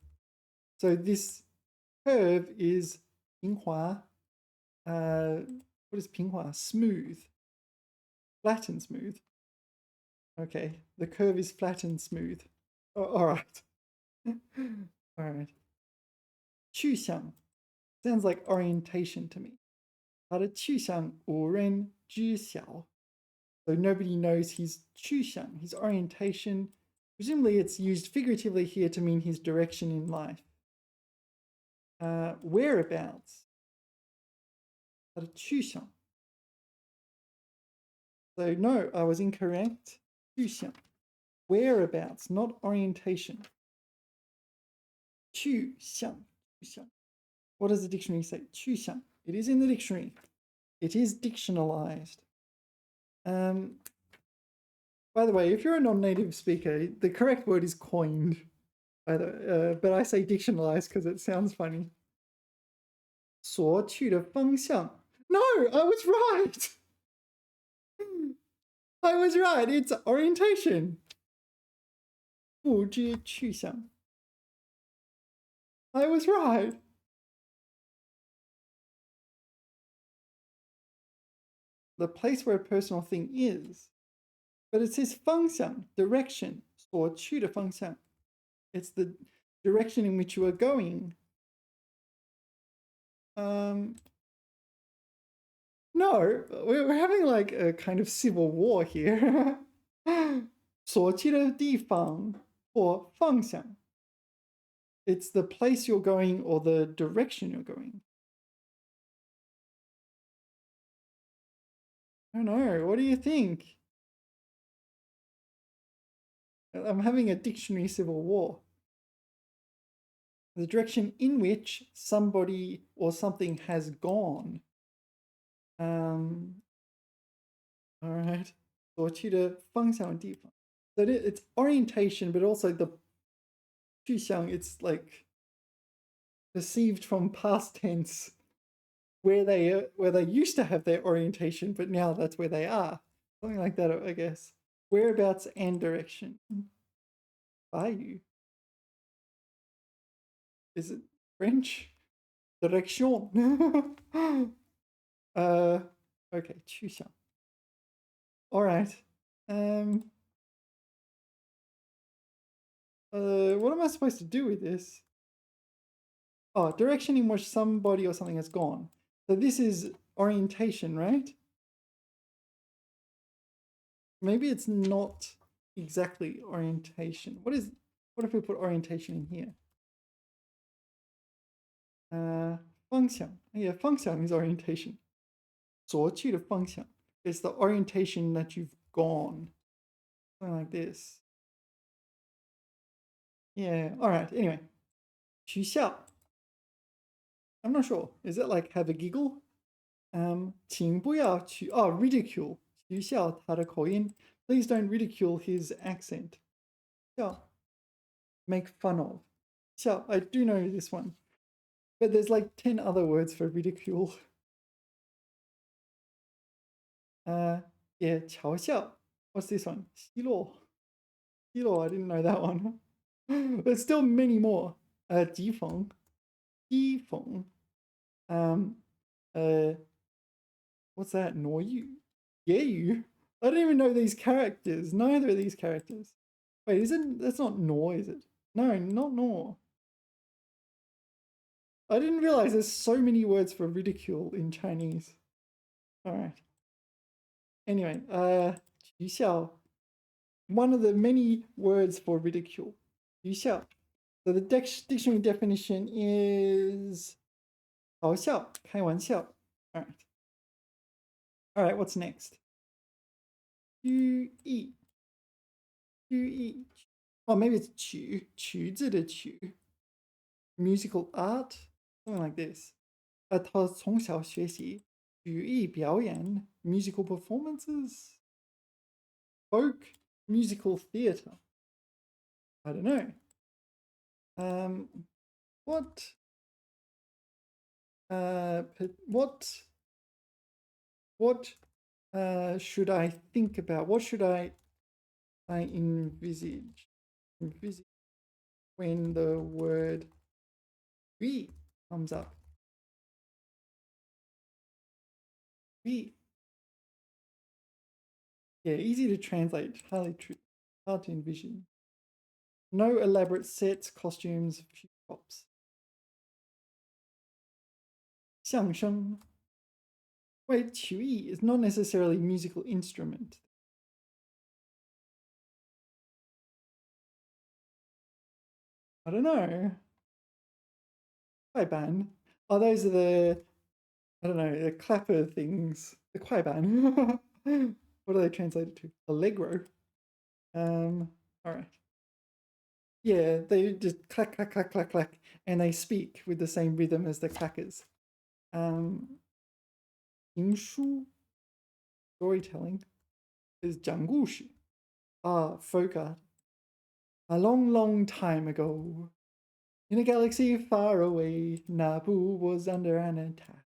So this curve is 平滑. What is 平滑? Smooth. Flat and smooth. Okay, the curve is flat and smooth. Oh, all right. All right. 去向 sounds like orientation to me. 他的去向无人知晓. So nobody knows his 去向, his orientation. Presumably it's used figuratively here to mean his direction in life. Whereabouts. 他的去向. So no, I was incorrect. 去向. Whereabouts, not orientation. 去向. What does the dictionary say? 去向. It is in the dictionary. It is dictionalized. By the way, if you're a non-native speaker, the correct word is coined. But I say dictionalized because it sounds funny. 所去的方向. No, I was right. I was right. It's orientation. 不知去向. I was right. The place where a person or thing is. But it says 方向, direction. 所去的方向. It's the direction in which you are going. No, we're having like a kind of civil war here. 所去的地方 or 方向. It's the place you're going or the direction you're going. I don't know. What do you think? I'm having a dictionary civil war. The direction in which somebody or something has gone. All right. 所去的方向地方. So it's orientation, but also the 去向, it's like perceived from past tense, where they used to have their orientation, but now that's where they are. Something like that, I guess. Whereabouts and direction. Bayou. Is it French? Direction. Okay, 去向. All right. What am I supposed to do with this? Oh, direction in which somebody or something has gone. So this is orientation, right? Maybe it's not exactly orientation. What if we put orientation in here? 方向. Yeah, 方向 is orientation. 所去的方向. It's the orientation that you've gone. Something like this. Yeah, all right. Anyway. 取笑. I'm not sure. Is it like have a giggle? 请不要ridicule. 取笑他的口音. Please don't ridicule his accent. 笑. Make fun of. 笑. I do know this one. But there's like 10 other words for ridicule. Yeah, 嘲笑. What's this one? 奚落. I didn't know that one. There's still many more. 讥讽. 讥讽. What's that? 挪语. 揶揄. I don't even know these characters. Neither of these characters. Wait, that's not nor, is it? No, not nor. I didn't realize there's so many words for ridicule in Chinese. All right. Anyway, 取笑. One of the many words for ridicule. 取笑. So the dictionary definition is 嘲笑, 开玩笑. All right. All right, what's next? 曲艺. Oh, maybe it's 曲子的曲. Musical art, something like this. 他从小学习曲艺表演 musical performances, folk musical theatre. I don't know. What should I think about? What should I envisage when the word we comes up? We. Yeah, easy to translate, highly true, hard to envision. No elaborate sets, costumes, few props. 相声. Wait, 曲艺 is not necessarily a musical instrument. I don't know. 快板. Oh, those are the, I don't know, the clapper things. The 快板. What are they translated to? Allegro. All right. Yeah, they just clack, clack, clack, clack, clack, and they speak with the same rhythm as the clackers. 评书 storytelling is 讲故事. Folk art. A long, long time ago, in a galaxy far away, Naboo was under an attack.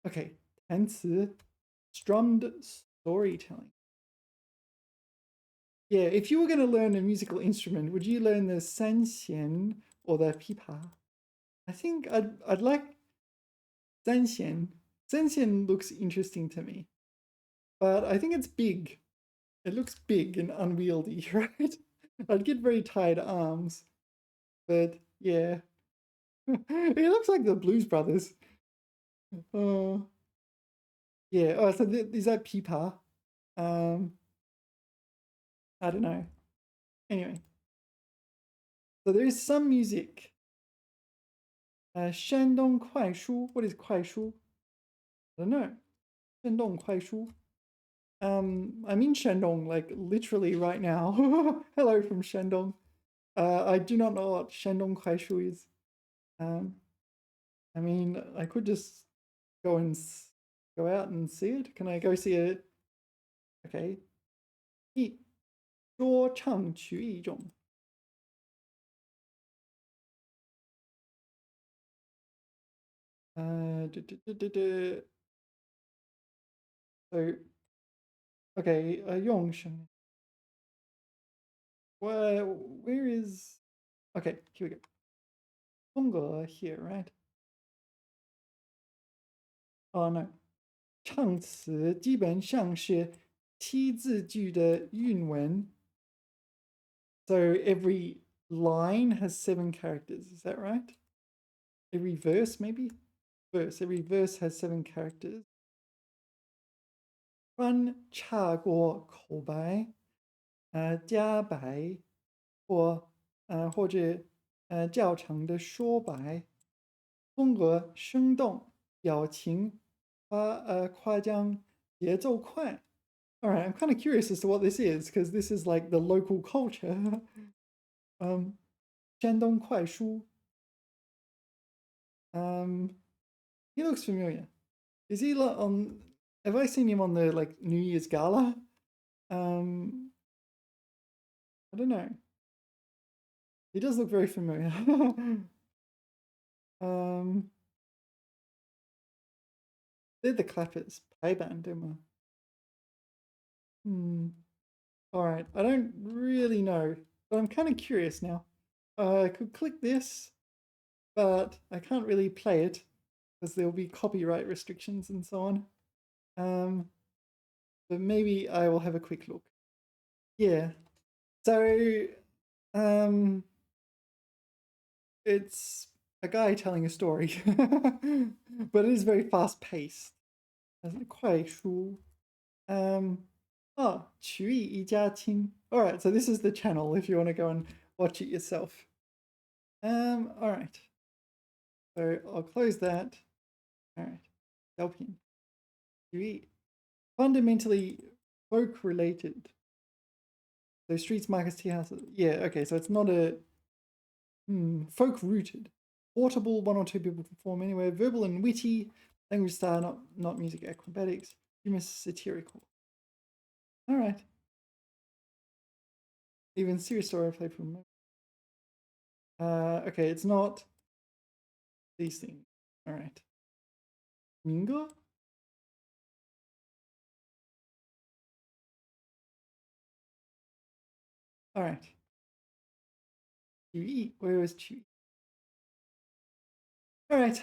Okay, 弹词 strummed storytelling. Yeah, if you were going to learn a musical instrument, would you learn the sanxian or the pipa? I think I'd like sanxian. Sanxian looks interesting to me, but I think it's big. It looks big and unwieldy, right? I'd get very tired arms, but yeah. It looks like the Blues Brothers. Yeah. Oh, so is that pipa? I don't know. Anyway, so there is some music. Shandong Kuaishu. What is Kuaishu? I don't know. Shandong Kuaishu. I'm in Shandong, like literally right now. Hello from Shandong. I do not know what Shandong Kuaishu is. I mean, I could just go out and see it. Can I go see it? Okay. 说唱曲艺种. So, okay, 用什么? Where is? Okay, here we go. 风格 here, right? Oh no. 唱词基本上是七字句的韵文. So every line has 7 characters, is that right? Every verse, maybe? Every verse has 7 characters. 穿插过口白，加白，或者较长的说白，风格生动，表情夸张，节奏快. All right, I'm kind of curious as to what this is because this is like the local culture. 山东快书. He looks familiar. Is he on? Have I seen him on the like New Year's gala? I don't know. He does look very familiar. They're the clappers. Payban, demo. All right. I don't really know, but I'm kind of curious now. I could click this, but I can't really play it because there'll be copyright restrictions and so on. But maybe I will have a quick look. Yeah. So, it's a guy telling a story, but it is very fast paced. 快书. 曲艺一家亲. All right, so this is the channel if you want to go and watch it yourself. All right. So I'll close that. All right. Helping. 曲艺. Fundamentally folk related. So streets, markets, tea houses. Yeah, okay, so it's not a folk rooted. Audible, 1 or 2 people perform anywhere. Verbal and witty. Language style, not music acrobatics. Humorous, satirical. All right. Even serious story I played from. Okay, it's not these things. All right. Mingo? All right. 曲艺, where is 曲? All right.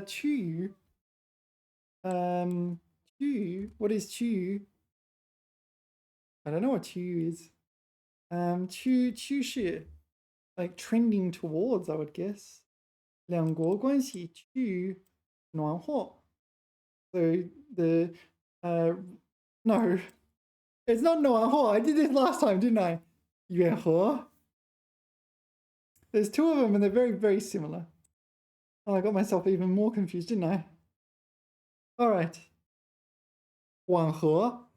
曲语. 曲语, what is 曲语? I don't know what 曲语 is. 趋势, like trending towards, I would guess. 两国关系趋于暖和. So the no, it's not 暖和. I did this last time, didn't I? 远和. There's two of them and they're very, very similar. Oh, I got myself even more confused, didn't I? All right. 缓和,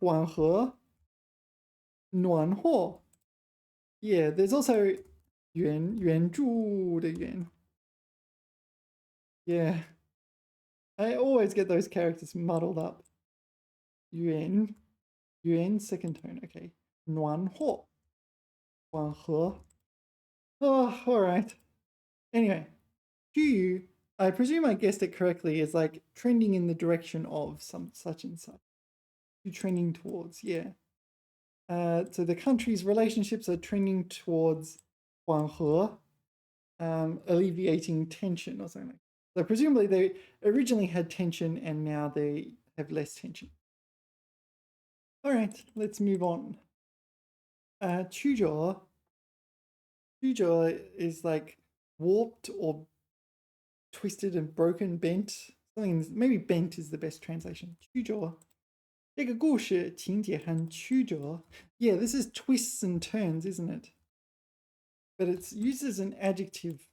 暖和. Yeah, there's also 援助的援. Yeah. I always get those characters muddled up. 援, second tone, okay. 暖和, 缓和. Oh, all right. Anyway, 趋于, I presume I guessed it correctly, is like trending in the direction of some such and such. You trending towards, yeah. So the country's relationships are trending towards 缓和, alleviating tension or something like that. So presumably they originally had tension and now they have less tension. All right, let's move on. 曲折. 曲折 is like warped or twisted and broken, bent. Something, maybe bent is the best translation. 曲折. 这个故事情节很曲折. Yeah, this is twists and turns, isn't it? But it's used as an adjective,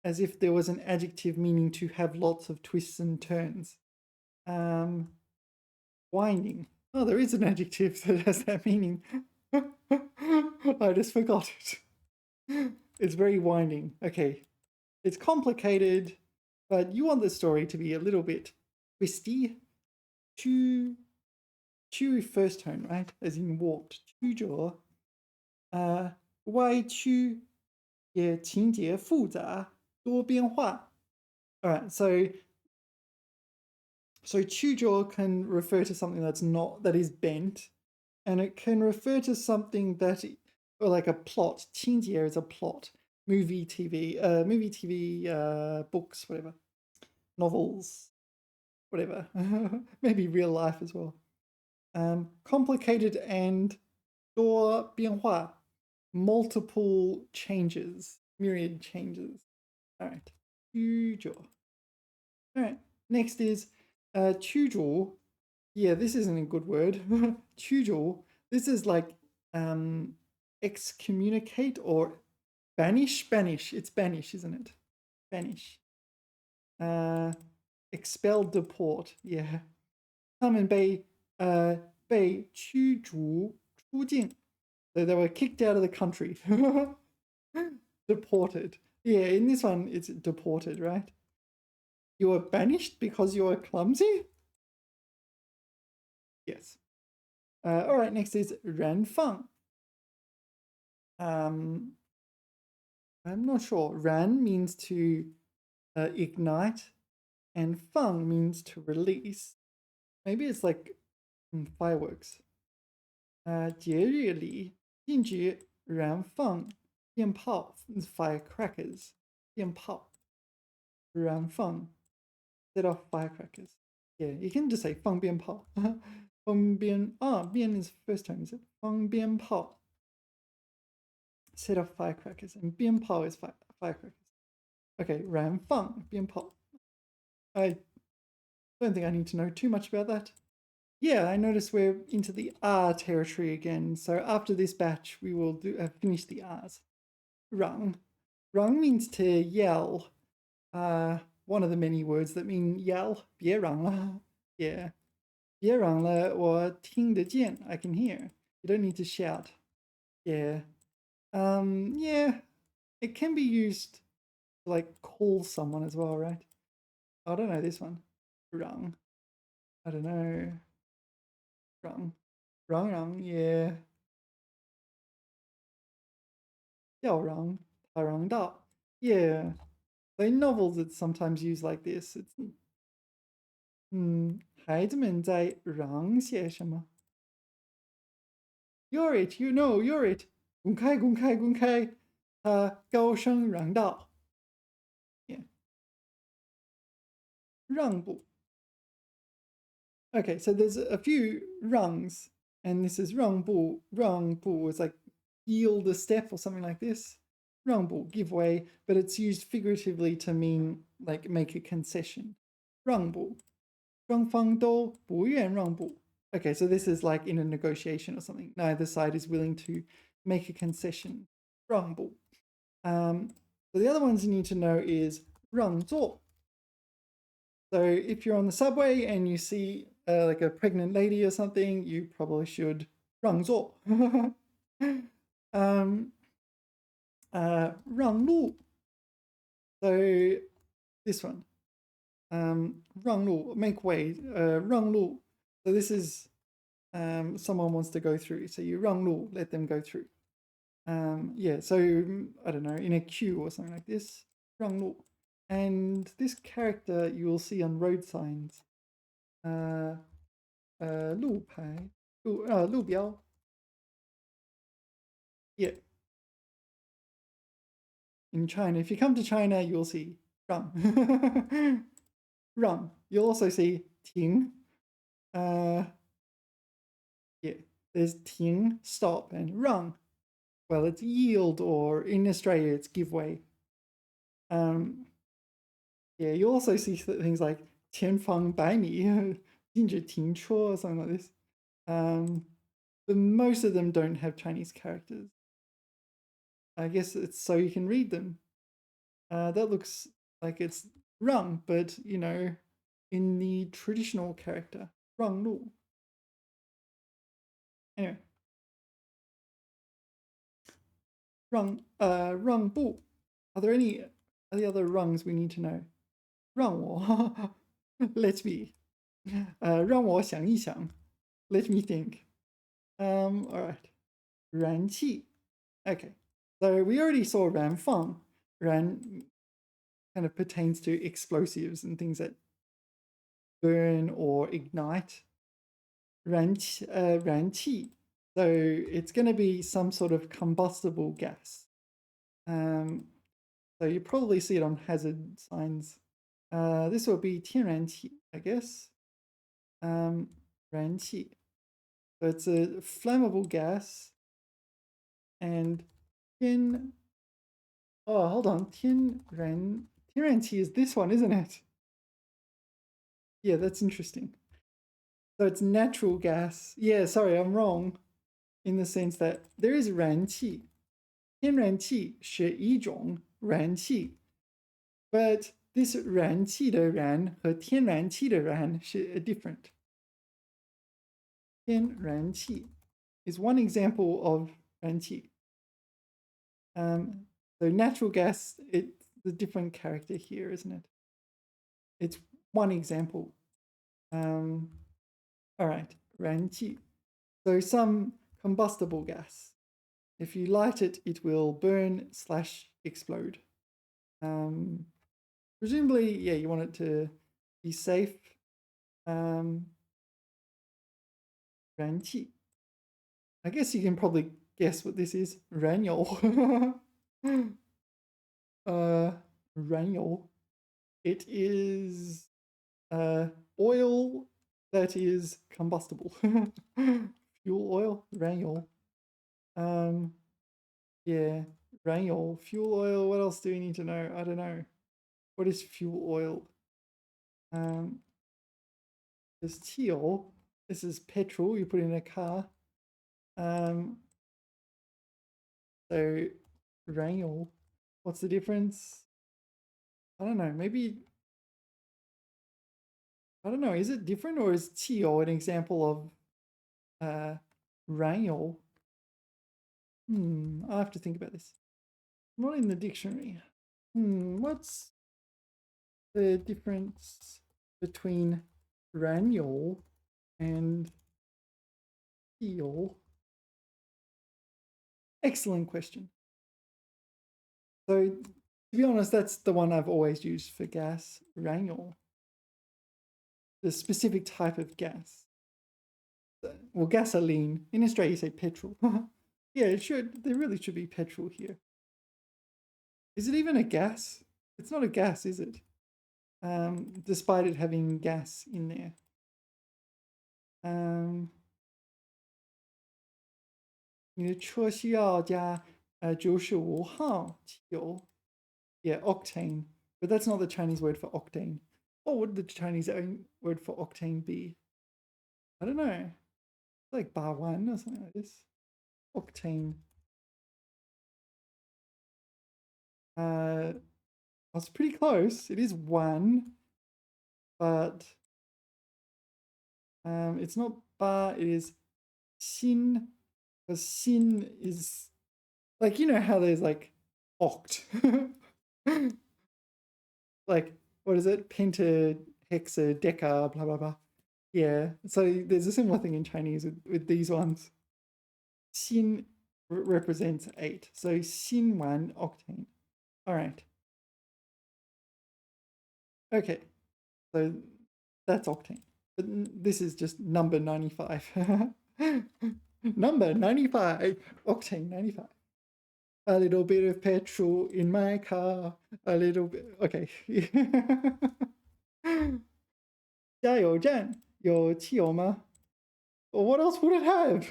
as if there was an adjective meaning to have lots of twists and turns. Winding. Oh, there is an adjective that has that meaning. I just forgot it. It's very winding. Okay. It's complicated, but you want the story to be a little bit twisty. 曲 first tone, right? As in warped. 曲折. 歪曲也情节复杂多变化. All right, so 曲折 can refer to something that is bent, and it can refer to something that, or like a plot. 情节 is a plot. Movie, TV, books, whatever, novels, whatever. Maybe real life as well. Complicated and 多变化. Multiple changes, myriad changes. All right, 曲折. All right, next is 曲折. Yeah, this isn't a good word. 曲折. This is like excommunicate or banish. It's banish, isn't it? Banish. Expel, deport. Yeah. 他们被驱逐出境. So they were kicked out of the country. Deported. Yeah, in this one, it's deported, right? You were banished because you were clumsy? Yes. All right, next is 燃放. I'm not sure. 燃 means to ignite, and 放 means to release. Maybe it's like fireworks. 节日里禁止燃放鞭炮 is firecrackers. 鞭炮. 燃放 set off firecrackers. Yeah, you can just say 放鞭炮. 放鞭 鞭 is first time, is it? 放鞭炮. Set off firecrackers, and 鞭炮 is firecrackers. Okay, 燃放鞭炮. I don't think I need to know too much about that. Yeah, I notice we're into the R territory again. So after this batch, we will finish the R's. 嚷. 嚷 means to yell. One of the many words that mean yell. 别嚷了. Yeah. 别嚷了, or 听得见, I can hear. You don't need to shout. Yeah. Yeah. It can be used to like call someone as well, right? I don't know this one. 嚷. I don't know. 嚷. 嚷, yeah. 叫嚷, 他嚷道. Yeah. So in novels, it's sometimes used like this. It's 孩子们在嚷些什么? You're it, you're it. 公开公开公开，他高声嚷道。Yeah. 让步. Okay, so there's a few rungs, and this is 让步. 让步 is like yield a step or something like this. 让步, give way, but it's used figuratively to mean like make a concession. 让步. 双方都不愿让步. Okay, so this is like in a negotiation or something. Neither side is willing to make a concession. 让步. So the other ones you need to know is 让座. So if you're on the subway and you see like a pregnant lady or something, you probably should 让座. 让路. So this one. 让路, make way. 让路. So this is someone wants to go through. So you 让路, let them go through. Yeah, so I don't know, in a queue or something like this. 让路. And this character you will see on road signs. 路牌, 路标. Yeah. In China, if you come to China, you'll see 让. 让. You'll also see 停. Yeah, there's 停, stop, and 让. Well, it's yield, or in Australia, it's give way. Yeah, you also see things like 前方百米, 禁止停车, or something like this. But most of them don't have Chinese characters. I guess it's so you can read them. That looks like it's 让, but you know, in the traditional character, 让路. Anyway. 让步. Are there any other rungs we need to know? 让我 let me. 让我想一想. Let me think. All right. 燃气. Okay. So we already saw 燃放. 燃 kind of pertains to explosives and things that burn or ignite. 燃气. So it's going to be some sort of combustible gas. So you probably see it on hazard signs. This will be 天然气, I guess. 燃气. So it's a flammable gas. And 天, oh, hold on. 天然气 is this one, isn't it? Yeah, that's interesting. So it's natural gas. Yeah, sorry, I'm wrong. In the sense that there is 燃气. 天然气是一种燃气. But this 燃气的燃和天然气的燃是 different. 天然气 is one example of 燃气. So natural gas, it's a different character here, isn't it? It's one example. All right, 燃气. So some combustible gas. If you light it, it will burn / explode. Presumably, yeah, you want it to be safe. 燃气. I guess you can probably guess what this is. 燃油. 燃油. It is oil that is combustible. Fuel oil, 燃油. Yeah, 燃油, fuel oil. What else do we need to know? I don't know. What is fuel oil? There's 汽油. This is petrol you put in a car. So 燃油. What's the difference? I don't know. Maybe, I don't know. Is it different, or is 汽油 an example of 燃油? I'll have to think about this. Not in the dictionary. What's the difference between 燃油 and 汽油? Excellent question. So, to be honest, that's the one I've always used for gas, 燃油. The specific type of gas. Well, gasoline. In Australia, you say petrol. Yeah, it should. There really should be petrol here. Is it even a gas? It's not a gas, is it? Despite it having gas in there. 你的车需要加95号汽油。Yeah, octane. But that's not the Chinese word for octane. What would the Chinese word for octane be? I don't know. It's like bar one or something like this. Octane. I was pretty close. It is one, but it's not bar. It is xin. Because xin is like, you know how there's like oct. Like, what is it? Penta, hexa, deca, blah, blah, blah. Yeah. So there's a similar thing in Chinese with these ones. Xin represents 8. So xin one octane. All right. Okay. So that's octane. But this is just number 95. Number 95. Octane 95. A little bit of petrol in my car. A little bit. Okay. 加油站有汽油吗? Well, what else would it have?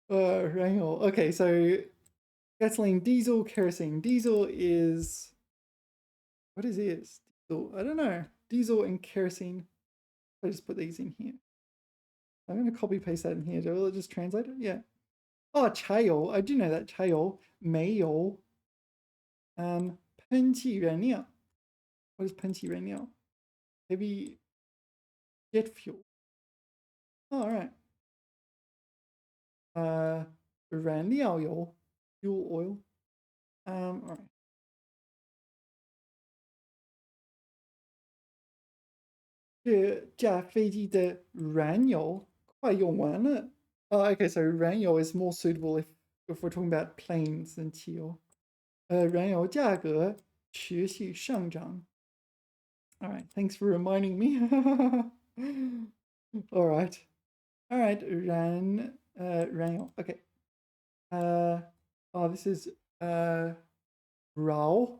燃油. Okay, so gasoline, diesel, kerosene. Diesel is... What is this? Diesel. I don't know. Diesel and kerosene. I just put these in here. I'm going to copy paste that in here. Will it just translate it? Yeah. Oh, 柴油. I do know that. 柴油,煤油. 喷气燃料. What is 喷气燃料? Maybe jet fuel. Oh, all right. 燃料油, fuel oil. All right. 这架飞机的燃油快用完了. Oh, okay, so 燃油 is more suitable if we're talking about planes than 汽油. 燃油价格持续上涨. All right, thanks for reminding me. All right. 燃油. Okay. Oh, this is 饶.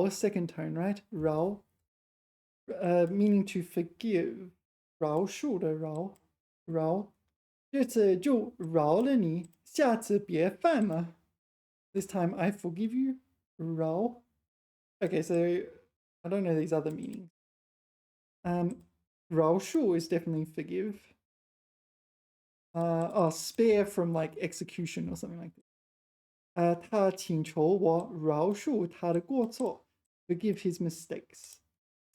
Second tone, right? 饶. Meaning to forgive. 饶恕的饶. 这次就饶了你，下次别犯了. This time I forgive you. 饶. Okay, so I don't know these other meanings. 饶恕 is definitely forgive. Spare from like execution or something like that. 他请求我饶恕他的过错, forgive his mistakes.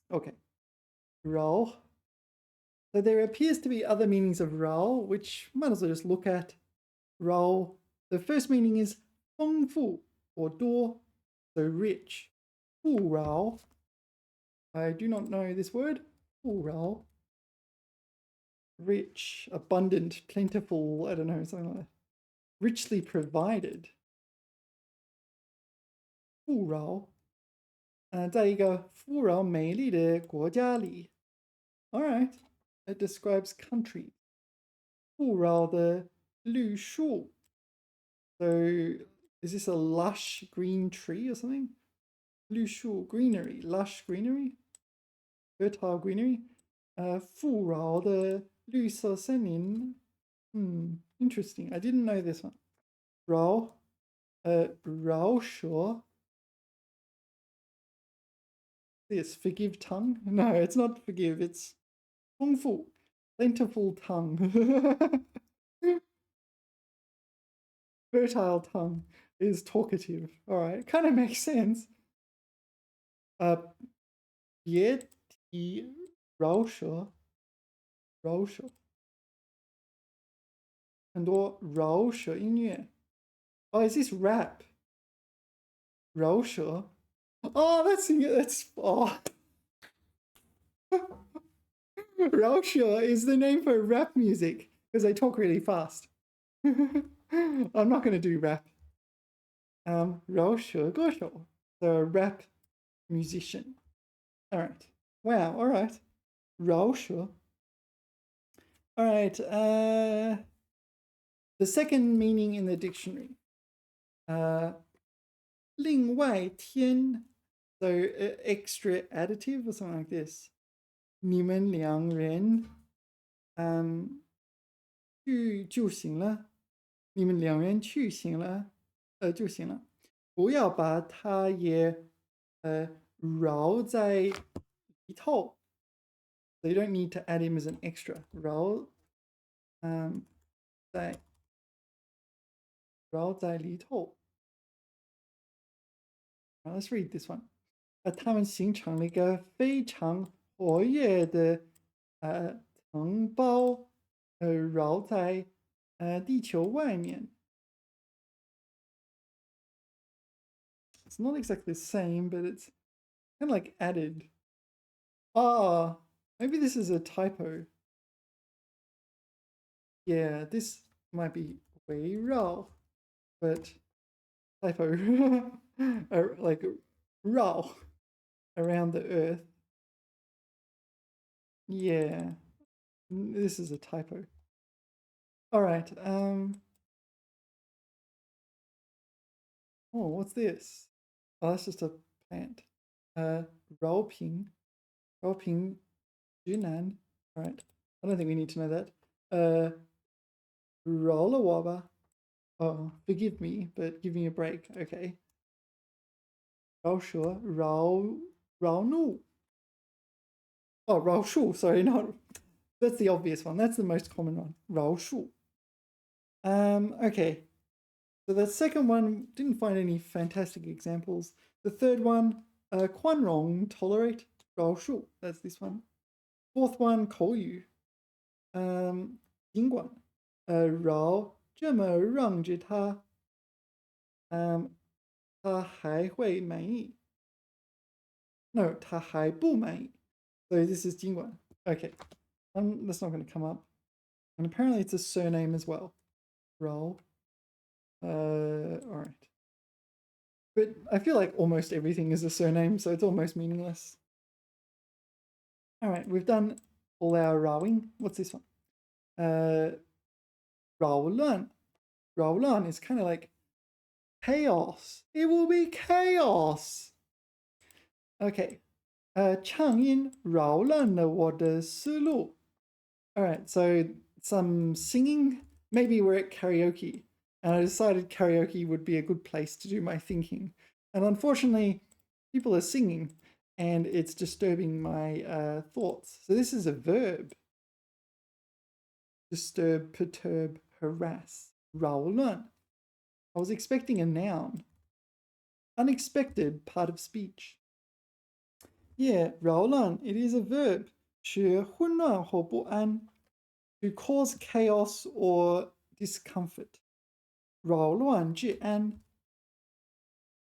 Okay. 饶. So there appears to be other meanings of 饶, which might as well just look at. 饶. The first meaning is 丰富 or 多, so rich. 富饶. I do not know this word. 富饶. Rich, abundant, plentiful, I don't know, something like that. Richly provided. 富饶. 在一个富饶美丽的国家里. All right. It describes country. 富饶的绿树. So, is this a lush green tree or something? 绿树, greenery, lush greenery, fertile greenery. 富饶的绿色森林. Interesting. I didn't know this one. 饶舌. Yes, forgive tongue? No, it's not forgive. It's 丰富, plentiful tongue. Fertile tongue is talkative. All right, kind of makes sense. 别提饶舌. 很多饶舌音乐. Oh, is this rap? 饶舌. Oh, that's oh. 饶舌 is the name for rap music because they talk really fast. I'm not going to do rap. 饶舌歌手, the rap musician. All right. Wow. All right. 饶舌. All right. The second meaning in the dictionary. 另外添 so extra additive or something like this. 你们两人去就行了，你们两人去行了，就行了，不要把它也绕在里头。So you don't need to add him as an extra. 绕在里头。Let's read this one. 他们形成了一个非常活跃的城堡，绕在地球外面。It's not exactly the same, but it's kind of like added. Ah, maybe this is a typo. Yeah, this might be 围绕, but typo. Like 绕 around the earth. Yeah, this is a typo. All right. Oh, what's this? Oh, that's just a plant. 饶平 Yunnan. All right. I don't think we need to know that. 饶了我吧. Oh, forgive me, but give me a break. Okay. 饶舌 饶怒. Oh, 饶恕. Sorry, not. That's the obvious one. That's the most common one. 饶恕. Okay. So the second one, didn't find any fantastic examples. The third one, 宽容 tolerate. 饶恕. That's this one. Fourth one, 口语. 尽管 饶这么让着他他还会满意 No, 他还不满意 So this is 尽管 Okay, that's not going to come up. And apparently it's a surname as well. 饶 alright. But I feel like almost everything is a surname, so it's almost meaningless. Alright, we've done all our rowing. What's this one? 扰乱 Raolan is kind of like chaos. It will be chaos. Okay. 唱音扰乱了我的思路. All right, so some singing. Maybe we're at karaoke, and I decided karaoke would be a good place to do my thinking. And unfortunately, people are singing, and it's disturbing my thoughts. So this is a verb. Disturb, perturb, harass. 扰乱. I was expecting a noun. Unexpected part of speech. Yeah, 扰乱, it is a verb. 使混乱或不安. To cause chaos or discomfort. 扰乱治安.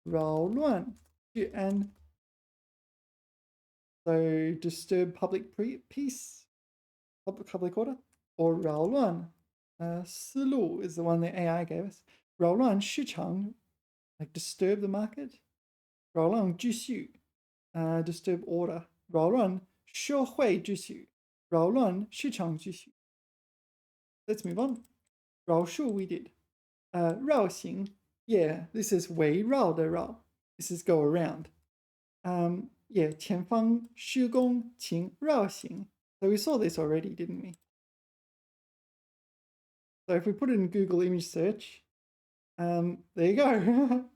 扰乱治安. So disturb public peace, public order, or 扰乱. 思路 is the one that AI gave us. 扰乱市场 like disturb the market. 扰乱秩序 disturb order. 扰乱社会秩序 扰乱市场秩序. Let's move on. 饶恕 we did. 绕行 yeah, this is 围绕的绕. This is go around. Yeah, 前方施工请绕行. So we saw this already, didn't we? So if we put it in Google image search, there you go.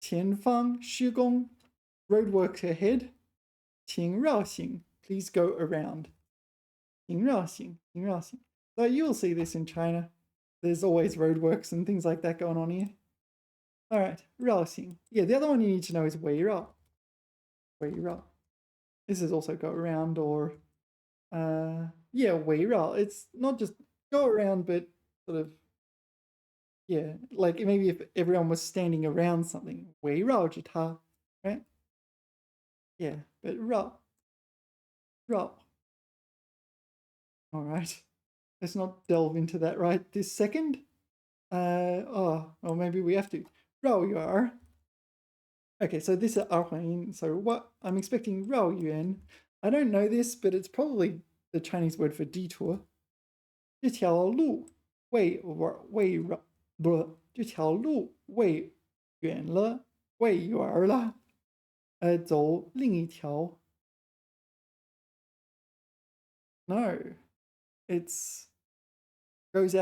前方施工 roadwork ahead. 请绕行 please go around. 请绕行 So you'll see this in China. There's always roadworks and things like that going on here. All right, 绕行. Yeah, the other one you need to know is 围绕. 围绕. This is also go around or yeah, 围绕. It's not just go around, but sort of yeah, like maybe if everyone was standing around something, 围绕着它, right? Yeah, but 绕. All right, let's not delve into that right this second. Or maybe we have to. 绕园. Okay, so this is 二环音. So what I'm expecting 绕园. I don't know this, but it's probably the Chinese word for detour. 这条路喂绕不这条路喂远了，喂远儿了，走另一条。No, it's goes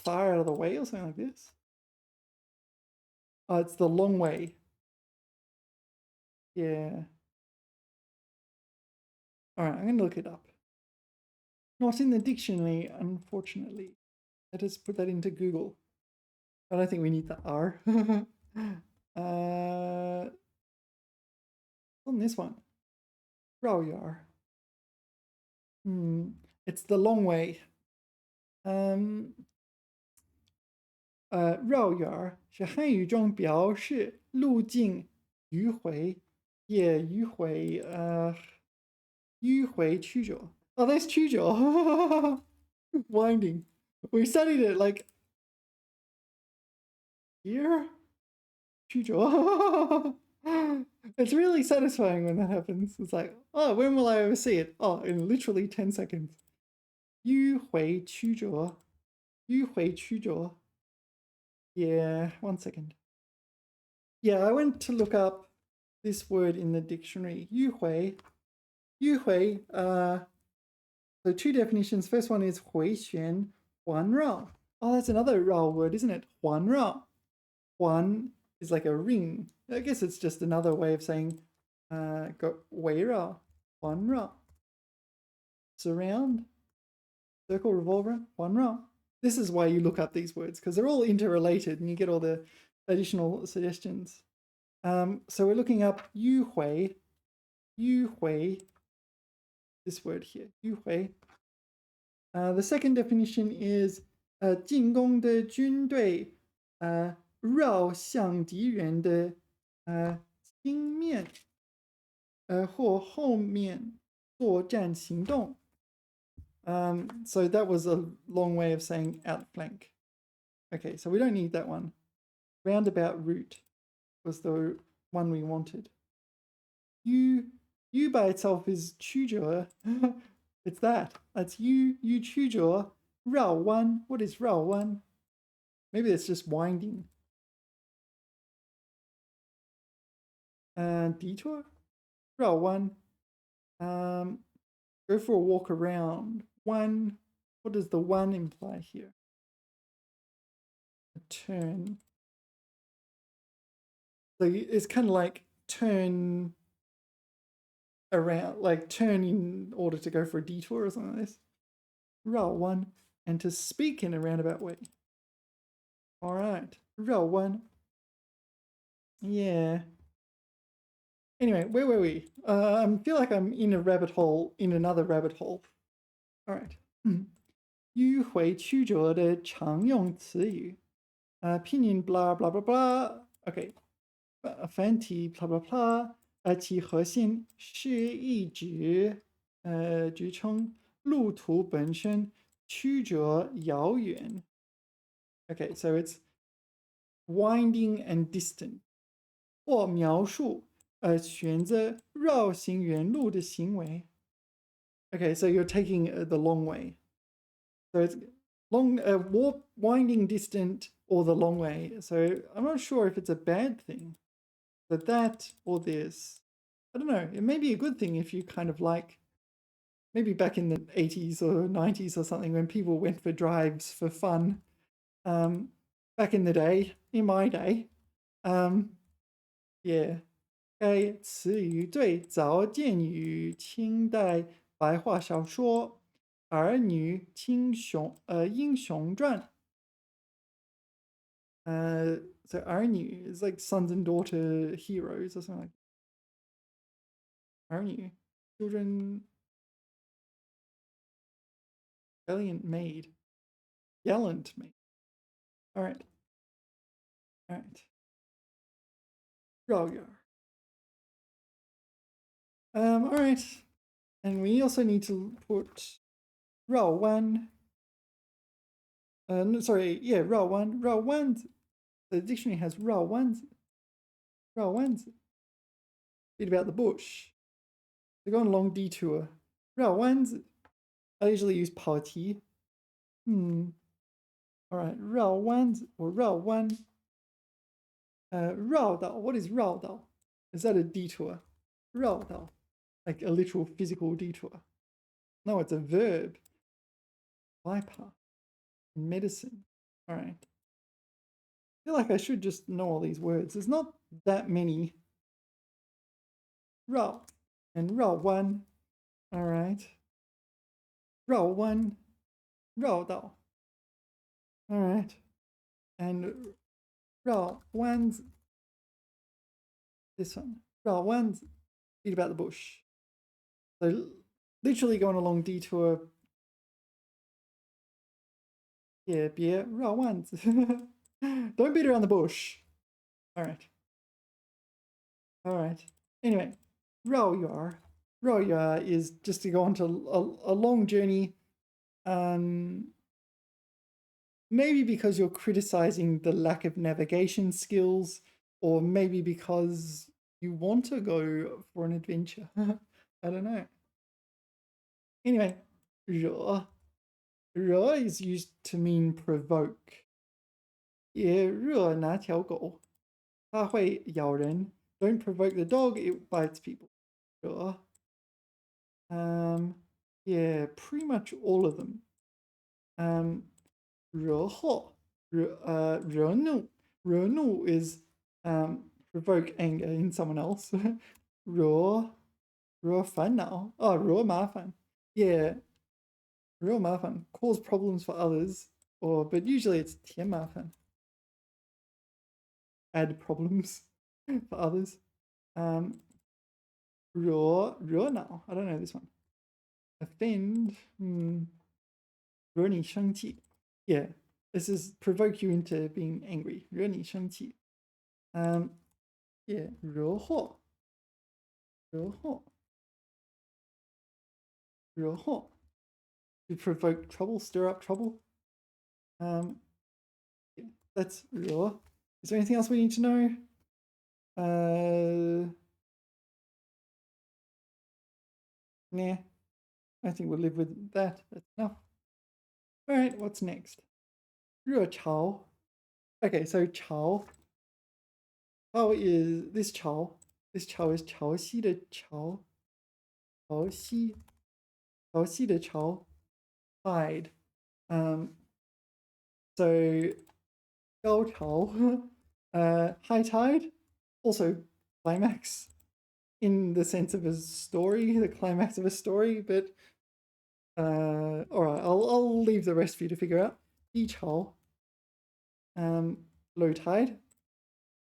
far out of the way or something like this. It's the long way. Yeah. All right, I'm going to look it up. Not in the dictionary, unfortunately. Let us put that into Google. I don't think we need the R. On this one. 绕远儿. It's the long way. 绕远儿是汉语中表示路径迂回，也迂回曲折. Oh, that's 曲折. Winding. We studied it like here. 曲折. It's really satisfying when that happens. It's like, oh, when will I ever see it? Oh, in literally 10 seconds. 迂回曲折. 迂回曲折. Yeah, 1 second. Yeah, I went to look up this word in the dictionary. 迂回. 迂回, so 2 definitions. First one is 回旋,环绕. Oh, that's another 绕 word, isn't it? 环绕. 环 is like a ring. I guess it's just another way of saying 围绕,环绕. Surround, circle, revolve around, 环绕. This is why you look up these words, because they're all interrelated and you get all the additional suggestions. So we're looking up 迂回, this word here, 迂回. The second definition is 进攻的军队绕向敌人的前面或后面作战行动. So that was a long way of saying outflank. Okay, so we don't need that one. Roundabout route was the one we wanted. You by itself is 曲折. It's that. That's you 曲折. 绕弯. What is 绕弯? Maybe it's just winding. Detour? 绕弯. Go for a walk around. One. What does the one imply here? A turn. So it's kind of like turn around, like turn in order to go for a detour or something like this. 绕弯. And to speak in a roundabout way. All right. 绕弯. Yeah. Anyway, where were we? I feel like I'm in a rabbit hole, in another rabbit hole. All right. 迂回曲折的常用词语. Pinyin blah blah blah blah. Okay. 繁体 blah blah blah. 其核心是意指支撑路途本身曲折遥远. Okay, so it's winding and distant. 或描述选择绕行原路的行为. Okay, so you're taking the long way. So it's long, winding, distant, or the long way. So I'm not sure if it's a bad thing. But that or this, I don't know. It may be a good thing if you kind of like, maybe back in the 80s or 90s or something when people went for drives for fun. Back in the day, in my day, yeah. 该词语最早见于清代白话小说《儿女英雄传》. So 儿女 is like sons and daughter heroes or something like that. 儿女 children, gallant maid. All right. 绕远. All right. And we also need to put 绕弯. No, sorry, yeah, 绕弯. 绕弯. The dictionary has 绕弯. 绕弯. Read about the bush. To go on a long detour. 绕弯. I usually use 跑题. All right, 绕弯 or 绕弯. 绕道. What is 绕道? Is that a detour? 绕道, like a literal physical detour. No, it's a verb. Bypass. Medicine. All right. I feel like I should just know all these words. There's not that many. 绕 and 绕弯. All right. 绕弯, 绕道. All right. And 绕弯, this one. 绕弯, beat about the bush. So literally going along detour. Yeah, 别绕弯子. Don't beat around the bush. All right. All right. Anyway, 绕远. 绕远 is just to go on to a long journey. Maybe because you're criticizing the lack of navigation skills, or maybe because you want to go for an adventure. I don't know. Anyway, 惹 is used to mean provoke. 也惹那条狗，它会咬人. Don't provoke the dog, it bites people. 惹. Yeah, pretty much all of them. 惹祸, 惹怒. 惹怒 is provoke anger in someone else. 惹烦恼. Oh, 惹麻烦. Yeah, 惹麻烦, cause problems for others, but usually it's 添麻烦. Add problems for others. 惹恼. I don't know this one. Offend. 惹你生气. Yeah, this is provoke you into being angry. 惹你生气. Yeah, 惹祸. 惹祸. 惹祸. To provoke trouble, stir up trouble. Yeah, that's 惹. Is there anything else we need to know? Nah, I think we'll live with that. That's enough. All right, what's next? 热潮. Okay, so 潮. How is this 潮? This 潮 is 潮汐的潮. 潮汐. 潮汐的潮. Tide. So 高潮. High tide. Also climax. In the sense of a story, the climax of a story, but all right, I'll leave the rest for you to figure out. 低潮. Low tide.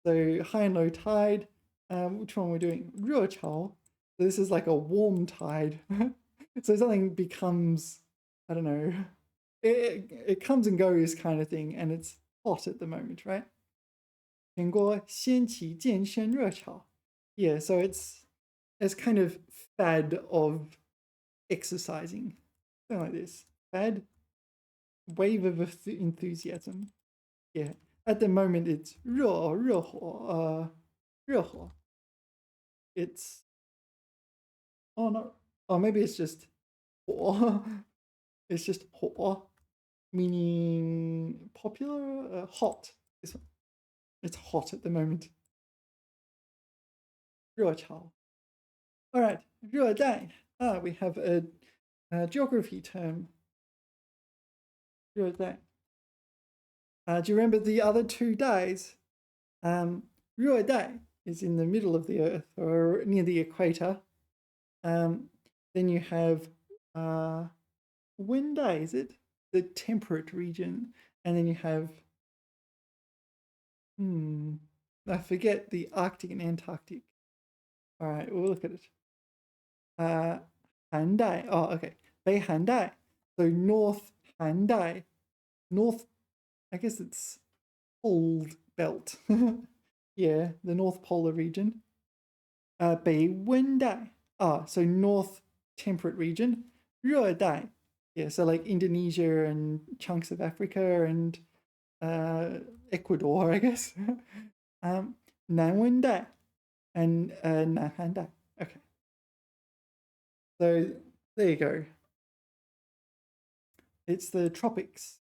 So high and low tide. Which one we're doing? 热潮. So this is like a warm tide. So something becomes, I don't know, it comes and goes kind of thing, and it's hot at the moment, right? 全国掀起健身热潮. Yeah, so it's kind of fad of exercising. Something like this. Fad, wave of enthusiasm. Yeah. At the moment, it's 热火. It's, oh no. Oh, maybe it's just 火. It's just 火, meaning popular, hot. This one. It's hot at the moment. 热潮. All right, 热带. We have a geography term. 热带. Do you remember the other two days? 热带 is in the middle of the earth or near the equator. Then you have 温带, is it? The temperate region. And then you have, I forget the Arctic and Antarctic. All right, we'll look at it. 寒带. Oh, okay. 北寒带. So North 寒带. North, I guess it's cold belt. Yeah, the North Polar region. 北温带. So North temperate region. 热带. Yeah, so like Indonesia and chunks of Africa and Ecuador, I guess. 南温带 and 南寒带. Okay. So there you go. It's the tropics.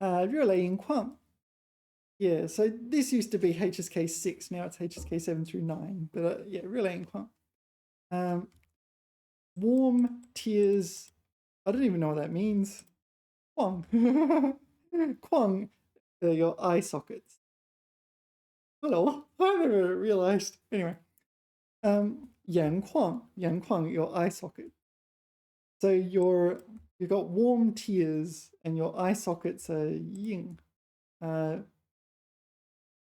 热泪盈眶. Yeah, so this used to be HSK 6, now it's HSK 7 through 9. But yeah, 热泪盈眶. Warm tears. I don't even know what that means. 眶. 眶, your eye sockets. Hello, I never realized. Anyway, 眼眶, your eye socket. So you've got warm tears and your eye sockets are ying.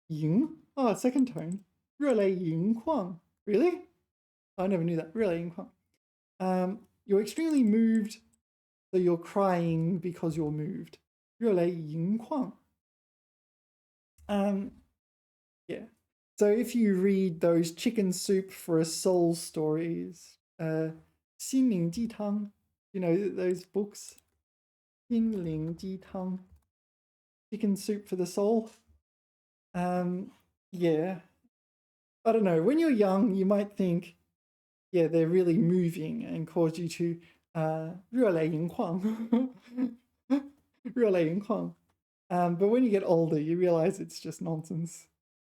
Ying? Oh, second tone. 热泪盈眶. Really? I never knew that. 热泪盈眶. You're extremely moved, so you're crying because you're moved. 热泪盈眶. Yeah. So if you read those chicken soup for a soul stories, 心灵鸡汤, you know those books? 心灵鸡汤, chicken soup for the soul. Yeah. I don't know. When you're young, you might think, yeah, they're really moving and cause you to 热泪盈眶. 热泪盈眶. But when you get older, you realize it's just nonsense.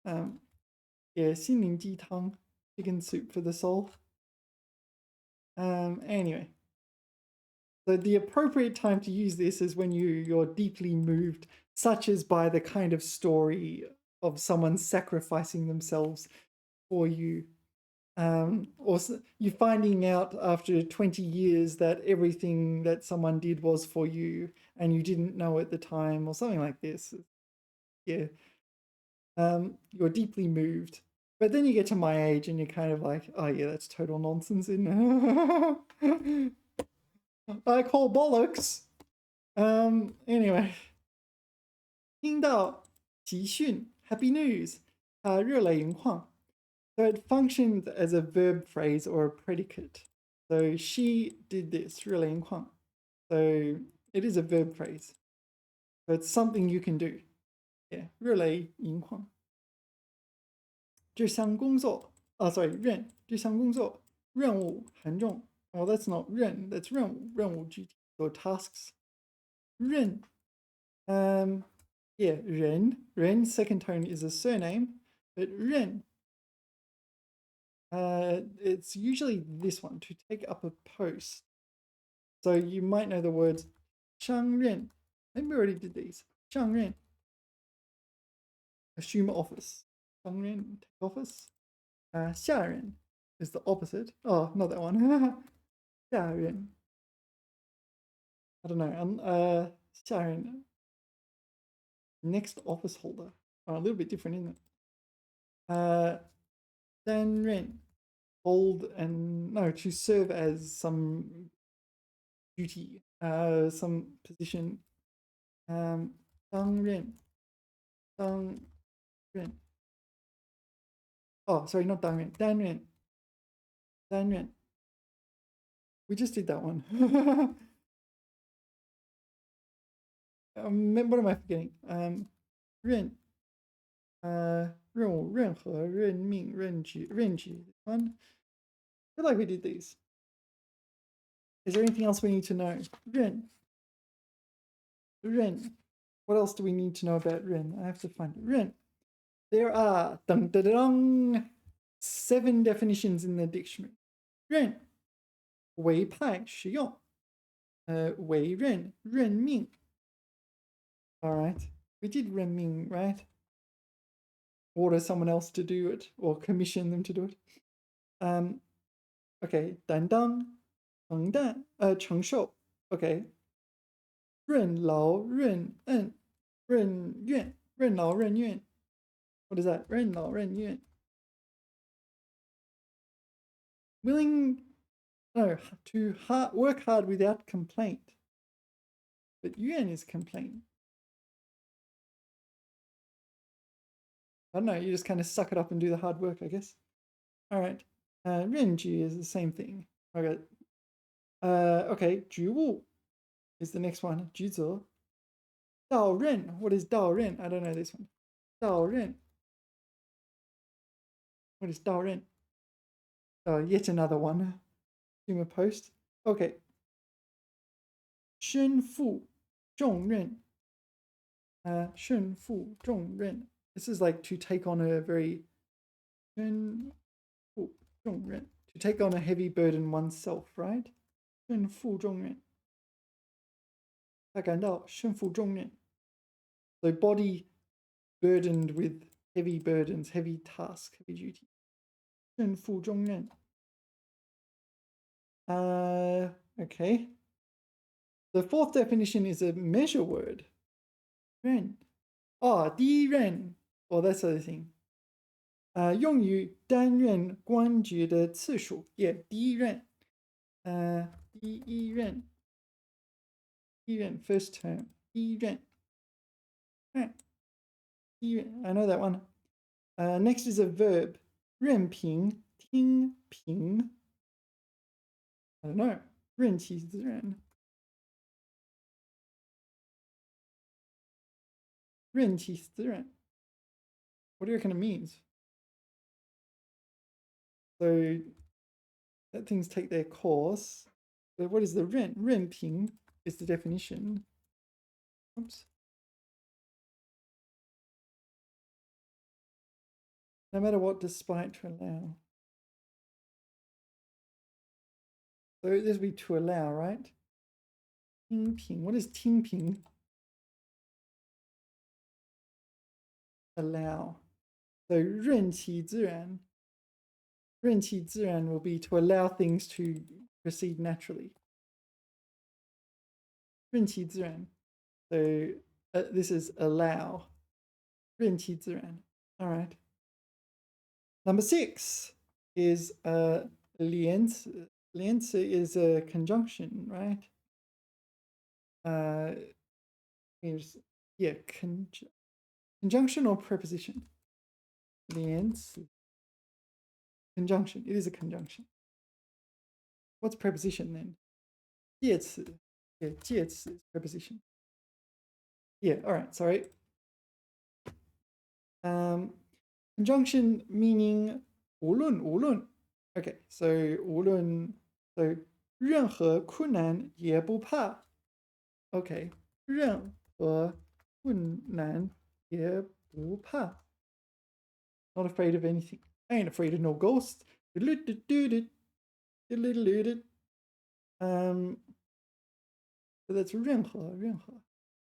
Yeah, 心灵鸡汤, chicken soup for the soul. Anyway, so the appropriate time to use this is when you're deeply moved, such as by the kind of story of someone sacrificing themselves for you. Or you're finding out after 20 years that everything that someone did was for you and you didn't know at the time, or something like this. Yeah. You're deeply moved. But then you get to my age and you're kind of like, oh yeah, that's total nonsense, isn't it? I call bollocks. Anyway. 听到喜讯, happy news. 热泪盈眶. So it functions as a verb phrase or a predicate. So she did this, 热泪盈眶. So it is a verb phrase. So it's something you can do. Yeah, 热泪盈眶. 这项工作, sorry, 这项工作任务很重. Oh, that's not 任, that's 任务, 任务具体, so tasks. 任, yeah, 人, second tone is a surname, but 任, it's usually this one, to take up a post. So you might know the words 上任. Maybe we already did these. 上任. Assume office. 上任, take office. 下任 is the opposite. Oh, not that one. 下任. I don't know. 下任. Next office holder. Oh, a little bit different, isn't it? 担任. Hold and no, to serve as some duty, some position. 担任. Oh, sorry, not 担任. 担任. We just did that one. What am I forgetting? 任务, 任何, 任命, 任职. One. I feel like we did these. Is there anything else we need to know? 任. What else do we need to know about 任? I have to find it. 任. There are 7 definitions in the dictionary. 任委派使用委任任命. All right, we did 任命, right? Order someone else to do it or commission them to do it. Okay, 担当承担承受. Okay. 任劳任怨任怨任劳任怨. What is that? 任劳任怨. Willing, no, to work hard without complaint. But 怨 is complaint. I don't know, you just kind of suck it up and do the hard work, I guess. All right. 任职 is the same thing. Okay. Okay, 职务 is the next one. 职责. 到任, what is 到任? I don't know this one. 到任. What is 到任? Yet another one. Consumer post. Okay. 身负重任.顺负重任. This is like to take on a very 顺负重任, to take on a heavy burden oneself, right? 顺负重任. 他感到身负重任. So body burdened with heavy burdens, heavy tasks, heavy duty. 身负重任. Okay. The fourth definition is a measure word. 任. Oh, 第一任. Oh, that's the other thing. 用于担任官职的次数. Yeah, 第一任. 第一任. 第一任, first term. 第一任. Right. 第一任. I know that one. Next is a verb. 任凭, 听凭. I don't know. 任其自然. 任其自然. What do you reckon it means? So let things take their course. But what is the 任凭 is the definition. Oops. No matter what, despite, to allow. So this would be to allow, right? 听凭. What is 听凭? Allow. So 任其自然. 任其自然 will be to allow things to proceed naturally. 任其自然. So this is allow. 任其自然. All right. Number 6 is 连词. 连词 is a conjunction, right? Yeah, conjunction or preposition? 连词. Conjunction. It is a conjunction. What's preposition then? 介词. Yeah, 介词 is preposition. Yeah, all right, sorry. Conjunction meaning 无论. Okay, so 无论, so 任何困难也不怕. Okay, 任何困难也不怕. Not afraid of anything. I ain't afraid of no ghosts. So that's 任何,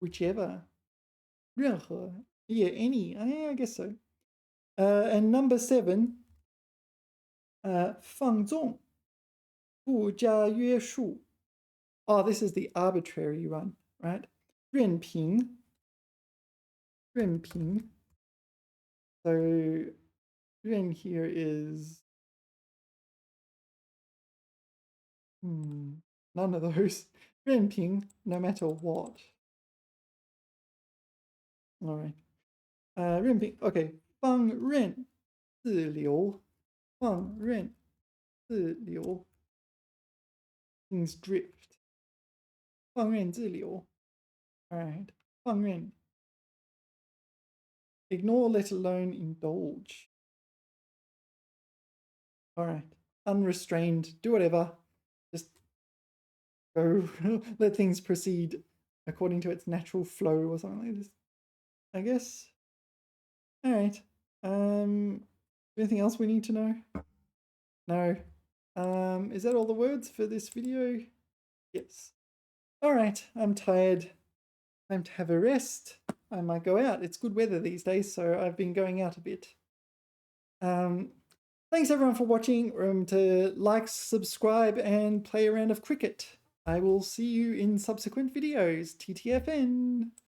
whichever. 任何, yeah, any. I guess so. And number 7, 放纵, 不加约束. Oh, this is the arbitrary one, right? 任凭. So 任 here is none of those. 任凭, no matter what. All right. 任凭, okay. 放任自流. 放任自流. Things drift. 放任自流. All right. 放任. Ignore, let alone indulge. All right. Unrestrained. Do whatever. Just go. Let things proceed according to its natural flow or something like this, I guess. All right. Anything else we need to know? No. Is that all the words for this video? Yes. All right. I'm tired. Time to have a rest. I might go out. It's good weather these days, so I've been going out a bit. Thanks everyone for watching. Remember to like, subscribe, and play a round of cricket. I will see you in subsequent videos. TTFN.